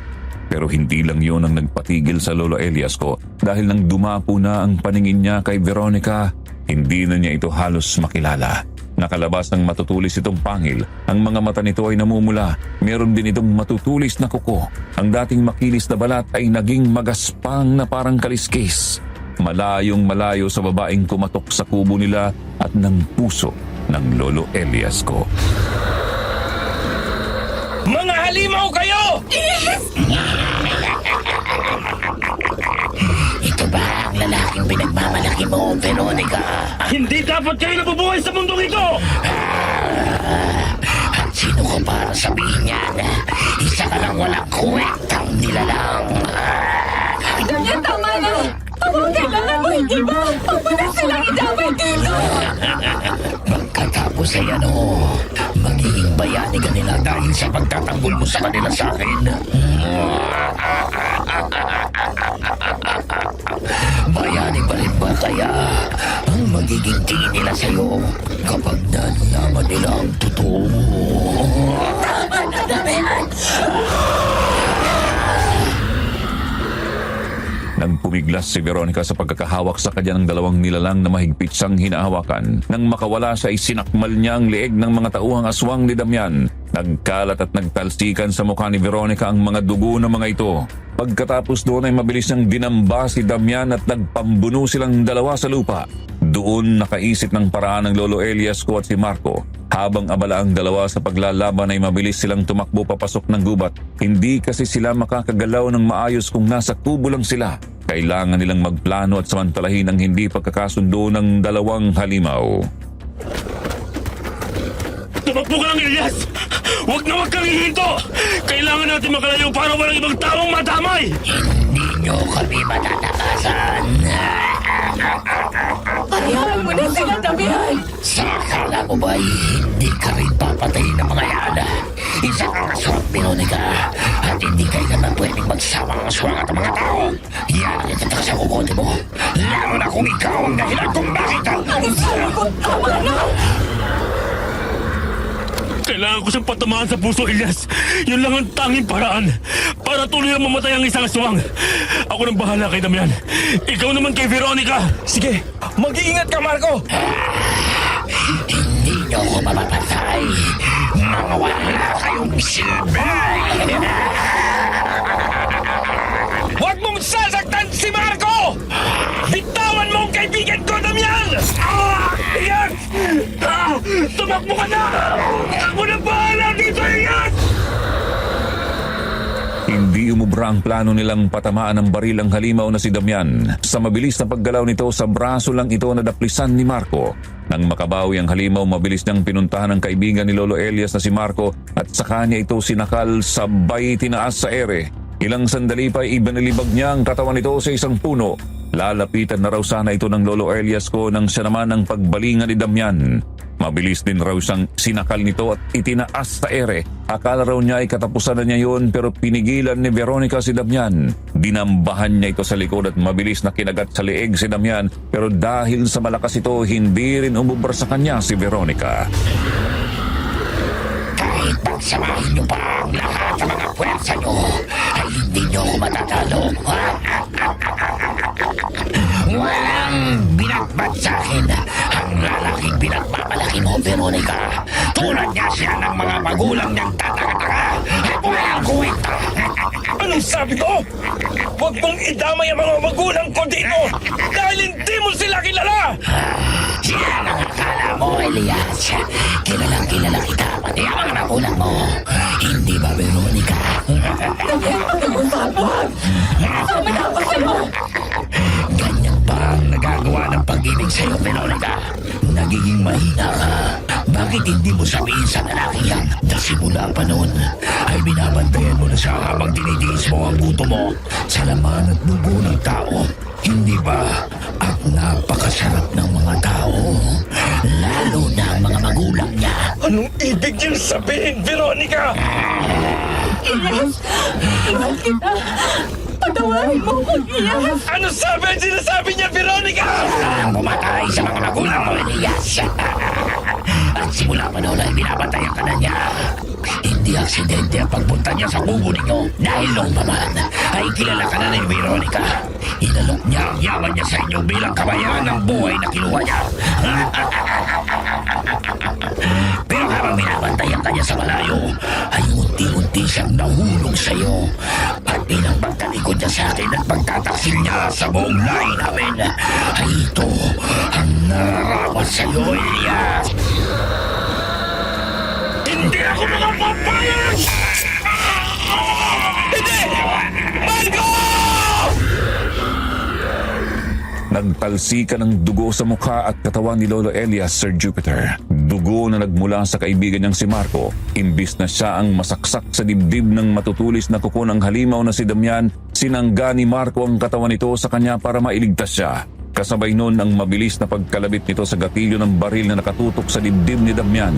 Pero hindi lang yon ang nagpatigil sa Lolo Elias ko dahil nang dumapo na ang paningin niya kay Veronica, hindi na niya ito halos makilala. Nakalabas ng matutulis itong pangil. Ang mga mata nito ay namumula. Meron din itong matutulis na kuko. Ang dating makilis na balat ay naging magaspang na parang kaliskis. Malayong malayo sa babaeng kumatok sa kubo nila at ng puso ng Lolo Elias ko. Mga halimaw kayo! Ito ba ang lalaking pinagmamalaki mo, Veronica? Hindi dapat kayo nabubuhay sa mundong ito! At sino ko para sabihin yan? Isa ka lang walang kwektang nilalang. Damian, tama na! Ang kailangan mo, hindi ba? Huwag mo na silang idamay dito! Pagkatapos ay magiging bayani ka nila dahil sa pagtatanggol mo sa kanila sa akin. Bayani pa rin ba kaya ang magiging tingin nila sa'yo kapag nalaman nila ang totoo? Tama na, Damian! Nang pumiglas si Veronica sa pagkakahawak sa kanya ng dalawang nilalang na mahigpit siyang hinahawakan, nang makawala siya ay sinakmal niya ang leeg ng mga tauhang aswang ni Damian. Nagkalat at nagtalsikan sa mukha ni Veronica ang mga dugo ng mga ito. Pagkatapos doon ay mabilis niyang dinamba si Damian at nagpambuno silang dalawa sa lupa. Doon nakaisip ng paraan ng Lolo Elias ko at si Marco. Habang abala ang dalawa sa paglalaban ay mabilis silang tumakbo papasok ng gubat. Hindi kasi sila makakagalaw ng maayos kung nasa kubo lang sila. Kailangan nilang magplano at samantalahin ang hindi pagkakasundo ng dalawang halimaw. Tumakbo ka lang, Elias! Huwag na huwag kang hihinto! Kailangan natin makalayo para walang ibang taong madamay! Hindi nyo kami matatakasan. Hayaan mo na sila, Damian! Sa akala mo ba'y hindi ka rin papatay ng mga yan? Isa kang aswang, Veronica. At hindi kayo naman pwedeng magsama ang aswang at ang mga tao. Yan kita sa kukote mo. Lalo na kung ikaw ang dahilan kung bakit. Tama na! Kailangan ko siyang patamaan sa puso, Elias. Yun lang ang tanging paraan para tuloy ang mamatay ang isang aswang. Ako nang bahala kay Damian. Ikaw naman kay Veronica. Sige, mag-iingat ka, Marco! Hindi nyo ako mapapatay. Mga wala kayong silbi. Huwag mong sasaktan si Marco! Bitawan mo ang kaibigan ko, Damian! Elias! Tumakbo ka na! Ako na bahala dito, Elias! Hindi umubra ang plano nilang patamaan ng baril ang halimaw na si Damian. Sa mabilis na paggalaw nito, sa braso lang ito nadaplisan ni Marco. Nang makabawi ang halimaw, mabilis niyang pinuntahan ng kaibigan ni Lolo Elias na si Marco at sa kanya ito sinakal, sabay tinaas sa ere. Ilang sandali pa ibinalibag niya ang katawan nito sa isang puno. Lalapitan na raw sana ito ng Lolo Elias ko nang siya naman ang pagbalingan ni Damian. Mabilis din raw siyang sinakal nito at itinaas sa ere. Akala raw niya ay katapusan na niya yun pero pinigilan ni Veronica si Damian. Dinambahan niya ito sa likod at mabilis na kinagat sa leeg si Damian pero dahil sa malakas ito hindi rin umubra sa kanya si Veronica. Kahit pagsamahin niyo pa ang lahat ng mga pwersa niyo, ay hindi niyo ako matatalo. Walang binatbat sa akin ang lalaking pinagpapalaki mo, Veronica. Tulad niya siya ng mga magulang niyang tataka-taka at walang kuwenta. Anong sabi ko? Huwag mong idamay ang mga magulang ko dito dahil hindi mo sila kilala! Siya ang akala mo, Elias. Kilalang kilala kita, pati ang mga magulang mo. Hindi ba, Veronica? Ganyan ba ang nagagawa ng pag-ibig sa'yo, Veronica? Nagiging mahina ka. Bakit hindi mo sabihin sa lalaki yan na simula pa noon ay binabantayan mo na siya habang tinitiis mo ang buto mo sa laman at dugo ng tao? Hindi ba? At napakasarap ng mga tao, lalo na ang mga magulang niya. Anong ibig niyang sabihin, Veronica? Iwan kita. Patawarin mo ko, Elias. Ano sabi ang sinasabi niya, Veronica? Ang pumatay sa mga magulang mo, Elias. At simula pa noon ay binabantayan ka na niya. Hindi aksidente ang pagpunta niya sa kubo ninyo. Dahil noong pa man, ay kilala ka na ni Veronica. Inalok niya ang yaman niya sa inyo bilang kabayaan ng buhay na kinuha niya. Pero habang binabantayan ka niya sa malayo, ay unti-unti siyang nahulog sa iyo. At bilang pagtalikod niya sa akin at pagtataksil niya sa buong lahi namin, ay ito ang nararapat sa iyo, Elias. Hindi ako makapapayag! Hindi! Marco! Nagtalsika ng dugo sa mukha at katawan ni Lolo Elias, Sir Jupiter. Dugo na nagmula sa kaibigan niyang si Marco. Imbis na siya ang masaksak sa dibdib ng matutulis na kuko ng halimaw na si Damian, sinangga ni Marco ang katawan nito sa kanya para mailigtas siya. Kasabay noon ang mabilis na pagkalabit nito sa gatilyo ng baril na nakatutok sa dibdib ni Damian.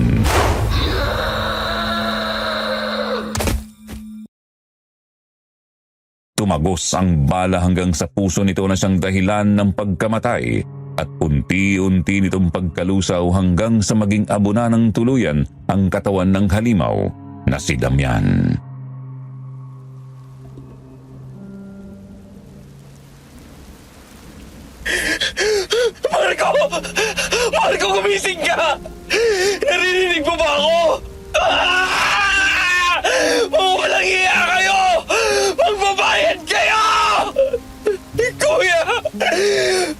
Tumagos ang bala hanggang sa puso nito na siyang dahilan ng pagkamatay at unti-unti nitong pagkalusaw hanggang sa maging abuna ng tuluyan ang katawan ng halimaw na si Damian. Marco! Marco, gumising ka! Naririnig mo ba ako? Ah! Walang hiya kayo! Magbabayad kayo! Kuya!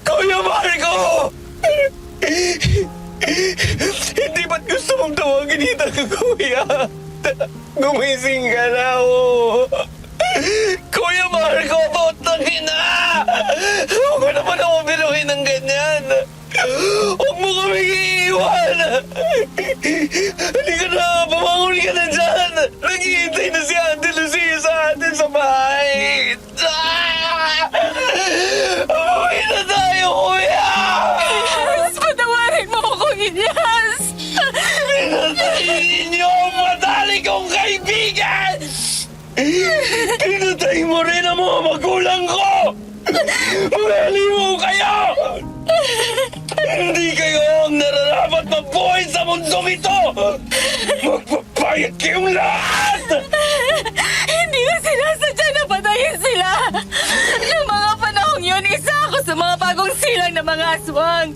Kuya Marco! Hindi ba't gusto mong tawagin kita ka, kuya? Gumising ka na, oh! Kuya Marco, totangin na! Huwag mo naman ako binuhin ng ganyan! Huwag mo kami iiwan! Halika na! Pamangon ka na dyan! Naghihintay na si Ate Lucia sa atin sa bahay! Umuwi na tayo, kuya! Elias, patawarin mo ko, Elias. Pinatay ninyo ang matalik kong kaibigan! Pinatay mo rin ang mga magulang ko! Mahaliw kayo! Hindi kayo ang nararapat mabuhay sa mundong ito! Magpapayat kayong lahat! Hindi ko sinasadya na patayin sila. Noong mga panahong yun, isa ako sa mga bagong silang na mga aswang.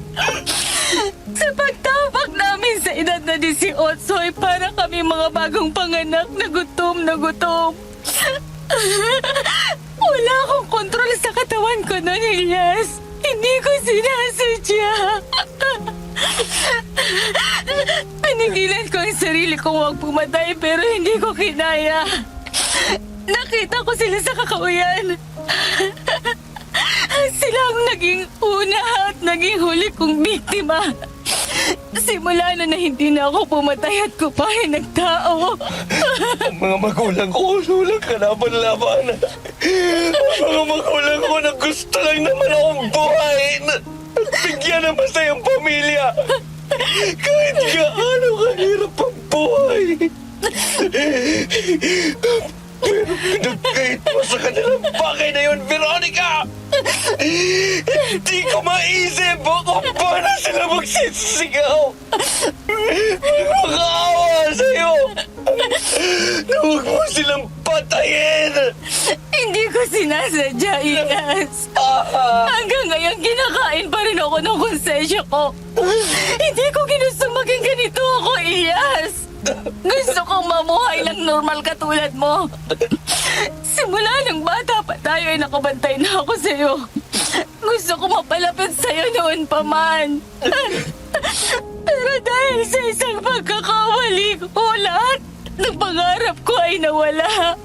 Sa pagtapak namin sa edad na 18 ay para kami mga bagong panganak na gutom na gutom. Wala akong kontrol sa katawan ko noon, Elias. Hindi ko sinasadya. Pinigilan ko ang sarili kong huwag pumatay pero hindi ko kinaya. Nakita ko sila sa kakawayan. Sila ang naging una at naging huli kong biktima. Simula na hindi na ako pumatay at kupain ng tao. Ang mga magulang ko, walang kalaban-laban. Ang mga magulang ko na gusto lang naman akong buhayin at bigyan ng masayang pamilya. Kahit gaano kahirap ang buhay. Pero pinagkait mo sa kanilang bagay na yun, Veronica! Hindi ko maisip kung paano sila magsisigaw. Magmakaawa sa'yo na huwag mo silang patayin. Hindi ko sinasadya, Iyas. Hanggang ngayon, kinakain pa rin ako ng konsensya ko. Hindi ko ginusto maging ganito ako, Iyas. Gusto kong mamuhay ng normal katulad mo. Simula nung bata pa tayo ay nakabantay na ako sa'yo. Gusto ko mapalapit sa'yo noon pa man. Pero dahil sa isang pagkakamali ko, lahat ng pangarap ko ay nawala.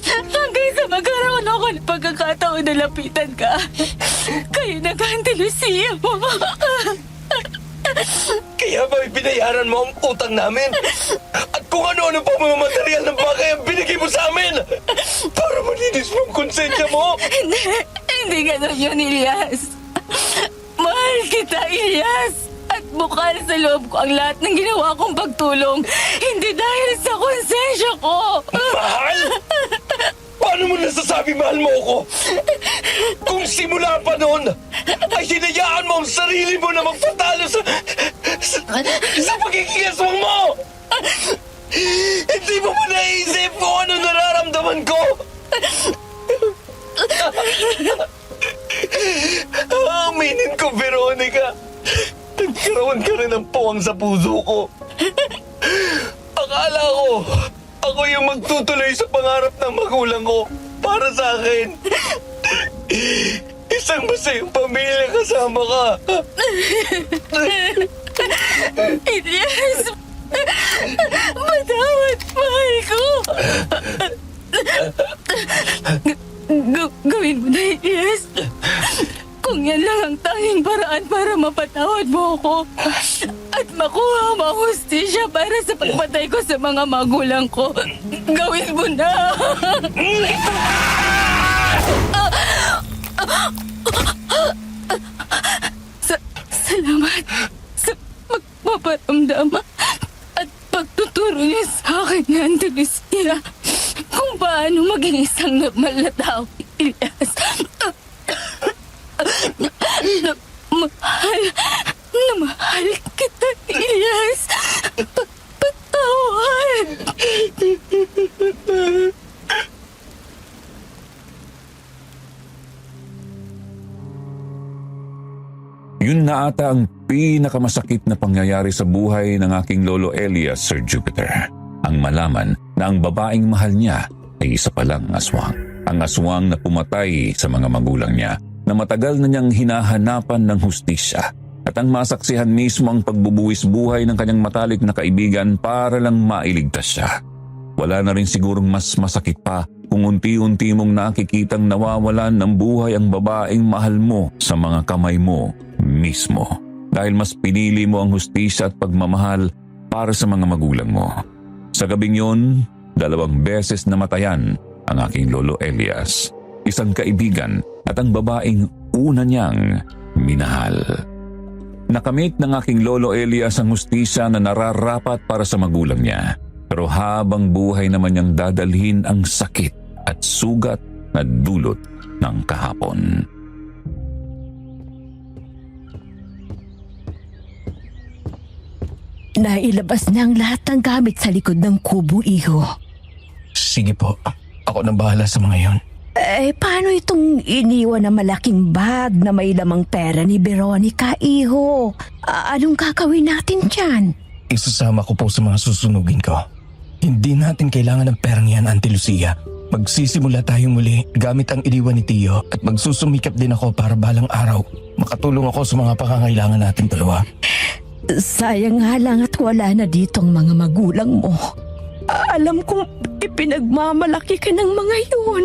Hanggang sa magkaroon ako ng pagkakataon na lapitan ka. Kayo nag-Auntie Lucia mo. Kaya ba binayaran mo ang utang namin? At kung ano-ano pa mga material ng bagay ang binigay mo sa amin? Para malinis mo ang konsensya mo? Hindi ganun yun, Ilyas. Mahal kita, Ilyas. At bukal sa loob ko ang lahat ng ginawa kong pagtulong. Hindi dahil sa konsensya ko. Mahal? Paano mo nasasabi mahal mo ako? Kung simula pa noon, ay hinayaan mo ang sarili mo na magpatalo sa pagiging aswang mo! Hindi mo ba naisip kung ano nararamdaman ko? Aminin ko, Veronica. Nagkaroon ka rin ng puwang sa puso ko. Akala ko, ako yung magtutuloy sa pangarap ng magulang ko para sa akin. Isang masayang pamilya kasama ka. Ilyas! Matawad, mahal ko! Gawin mo na, Ilyas. Kung yan lang ang tanging paraan para mapatawad mo ako at makuha mo ang hustisya para sa pagpatay ko sa mga magulang ko, gawin mo na! Salamat sa pagpaparamdam at pagtuturo niyo sa akin na Auntie Lucia kung paano maging isang normal na tao, Ilyas. Mahal kita, Ilyas. Patawad. Yun na ata ang pinakamasakit na pangyayari sa buhay ng aking lolo Elias, Sir Jupiter. Ang malaman na ang babaeng mahal niya ay isa palang aswang. Ang aswang na pumatay sa mga magulang niya na matagal na niyang hinahanapan ng hustisya. At ang masaksihan mismo ang pagbubuwis buhay ng kanyang matalik na kaibigan para lang mailigtas siya. Wala na rin sigurong mas masakit pa kung unti-unti mong nakikitang nawawalan ng buhay ang babaeng mahal mo sa mga kamay mo mismo. Dahil mas pinili mo ang hustisya at pagmamahal para sa mga magulang mo. Sa gabing yun, 2 beses namatayan ang aking lolo Elias. Isang kaibigan at ang babaeng una niyang minahal. Nakamit ng aking lolo Elias ang hustisya na nararapat para sa magulang niya. Pero habang buhay naman niyang dadalhin ang sakit at sugat na dulot ng kahapon. Nailabas na ang lahat ng gamit sa likod ng kubo, iho. Sige po, ako na bahala sa mga yon. Paano itong iniwan na malaking bag na may lamang pera ni Veronica, iho? Anong gagawin natin dyan? Isasama ko po sa mga susunugin ko. Hindi natin kailangan ng perang yan, Auntie Lucia. Magsisimula tayong muli gamit ang iniwan ni Tio at magsusumikap din ako para balang araw makatulong ako sa mga pangangailangan natin dalawa. Sayang nga lang at wala na ditong mga magulang mo. Alam kong ipinagmamalaki ka ng mga yun.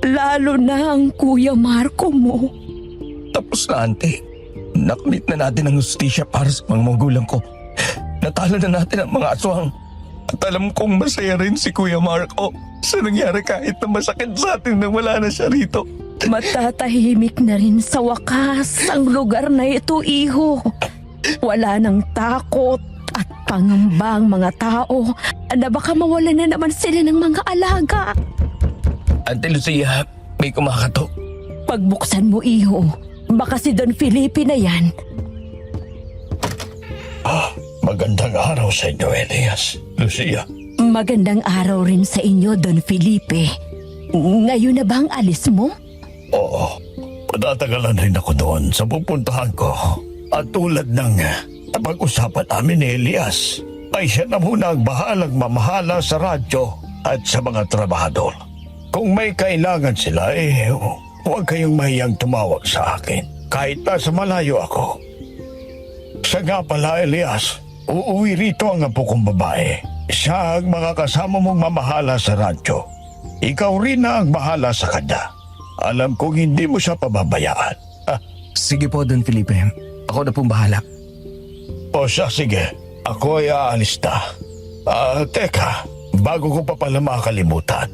Lalo na ang Kuya Marco mo. Tapos na, ante. Nakamit na natin ang hustisya para sa mga magulang ko. Natalo na natin ang mga aswang. At alam kong masaya rin si Kuya Marco sa nangyari kahit na masakit sa atin nang wala na siya rito. Matatahimik na rin sa wakas ang lugar na ito, iho. Wala nang takot at pangamba ang mga tao na baka mawalan na naman sila ng mga alaga. Ante Lucia, may kumakatok. Pagbuksan mo, iho, baka si Don Felipe na yan. Magandang araw sa inyo, Elias. Lucia. Magandang araw rin sa inyo, Don Felipe. Ngayon na ba ang alis mo? Oo. Patatagalan rin ako doon sa pupuntahan ko. At tulad ng pag-usapan namin ni Elias, ay siya na muna ang bahalang mamahala sa radyo at sa mga trabahador. Kung may kailangan sila, huwag kayong mahiyang tumawag sa akin. Kahit nasa malayo ako. Siya nga pala, Elias, uuwi rito ang apo kong babae. Siya ang mga kasama mong mamahala sa radyo. Ikaw rin na ang bahala sa kanya. Alam kong hindi mo siya pababayaan. Sige po, Don Felipe. Ako na pong bahala. O siya, sige. Ako ay aalis na. Teka, bago ko pa pala makalimutan.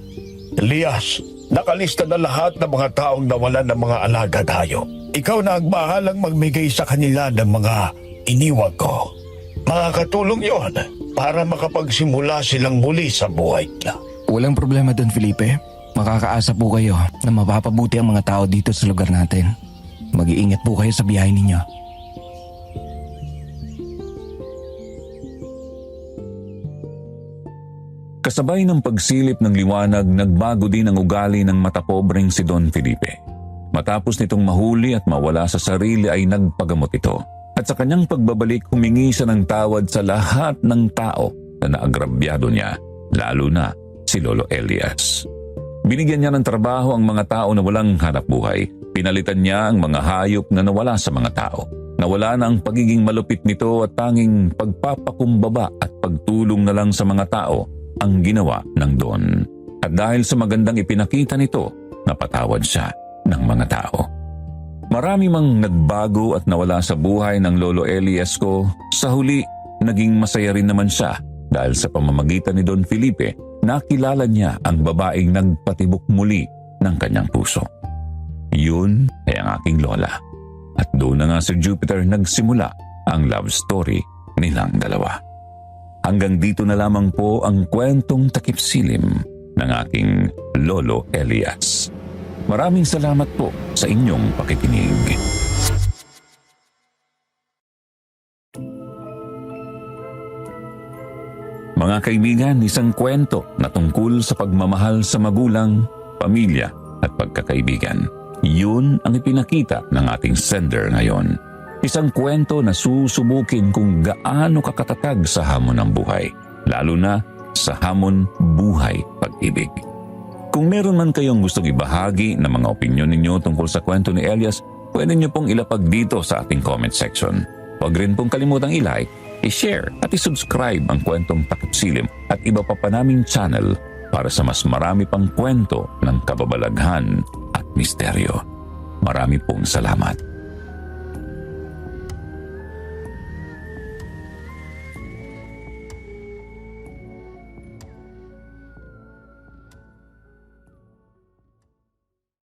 Elias, nakalista na lahat ng mga taong nawalan ng mga alaga tayo. Ikaw na ang bahalang magbigay sa kanila ng mga iniwag ko. Makakatulong yon para makapagsimula silang muli sa buhay nila. Walang problema, Don Felipe. Makakaasa po kayo na mapapabuti ang mga tao dito sa lugar natin. Mag-iingat po kayo sa biyahe ninyo. Kasabay ng pagsilip ng liwanag, nagbago din ang ugali ng matapobreng si Don Felipe. Matapos nitong mahuli at mawala sa sarili ay nagpagamot ito. At sa kanyang pagbabalik, humingi siya ng tawad sa lahat ng tao na naagrabyado niya, lalo na si Lolo Elias. Binigyan niya ng trabaho ang mga tao na walang hanapbuhay. Pinalitan niya ang mga hayop na nawala sa mga tao. Nawala na ang pagiging malupit nito at tanging pagpapakumbaba at pagtulong na lang sa mga tao ang ginawa ng Don. At dahil sa magandang ipinakita nito, napatawad siya ng mga tao. Marami mang nagbago at nawala sa buhay ng Lolo Elias ko, sa huli naging masaya rin naman siya dahil sa pamamagitan ni Don Felipe, nakilala niya ang babaeng nagpatibok muli ng kanyang puso. Yun ay ang aking lola. At doon na nga sa Jupiter nagsimula ang love story nilang dalawa. Hanggang dito na lamang po ang kwentong takip-silim ng aking Lolo Elias. Maraming salamat po sa inyong pakikinig. Mga kaibigan, isang kwento na tungkol sa pagmamahal sa magulang, pamilya at pagkakaibigan. Yun ang ipinakita ng ating sender ngayon. Isang kwento na susubukin kung gaano kakatatag sa hamon ng buhay, lalo na sa hamon buhay pag-ibig. Kung meron man kayong gustong ibahagi ng mga opinyon ninyo tungkol sa kwento ni Elias, pwede nyo pong ilapag dito sa ating comment section. Huwag rin pong kalimutang i-like, i-share at i-subscribe ang kwentong Takip-Silim at iba pa naming channel para sa mas marami pang kwento ng kababalaghan at misteryo. Marami pong salamat.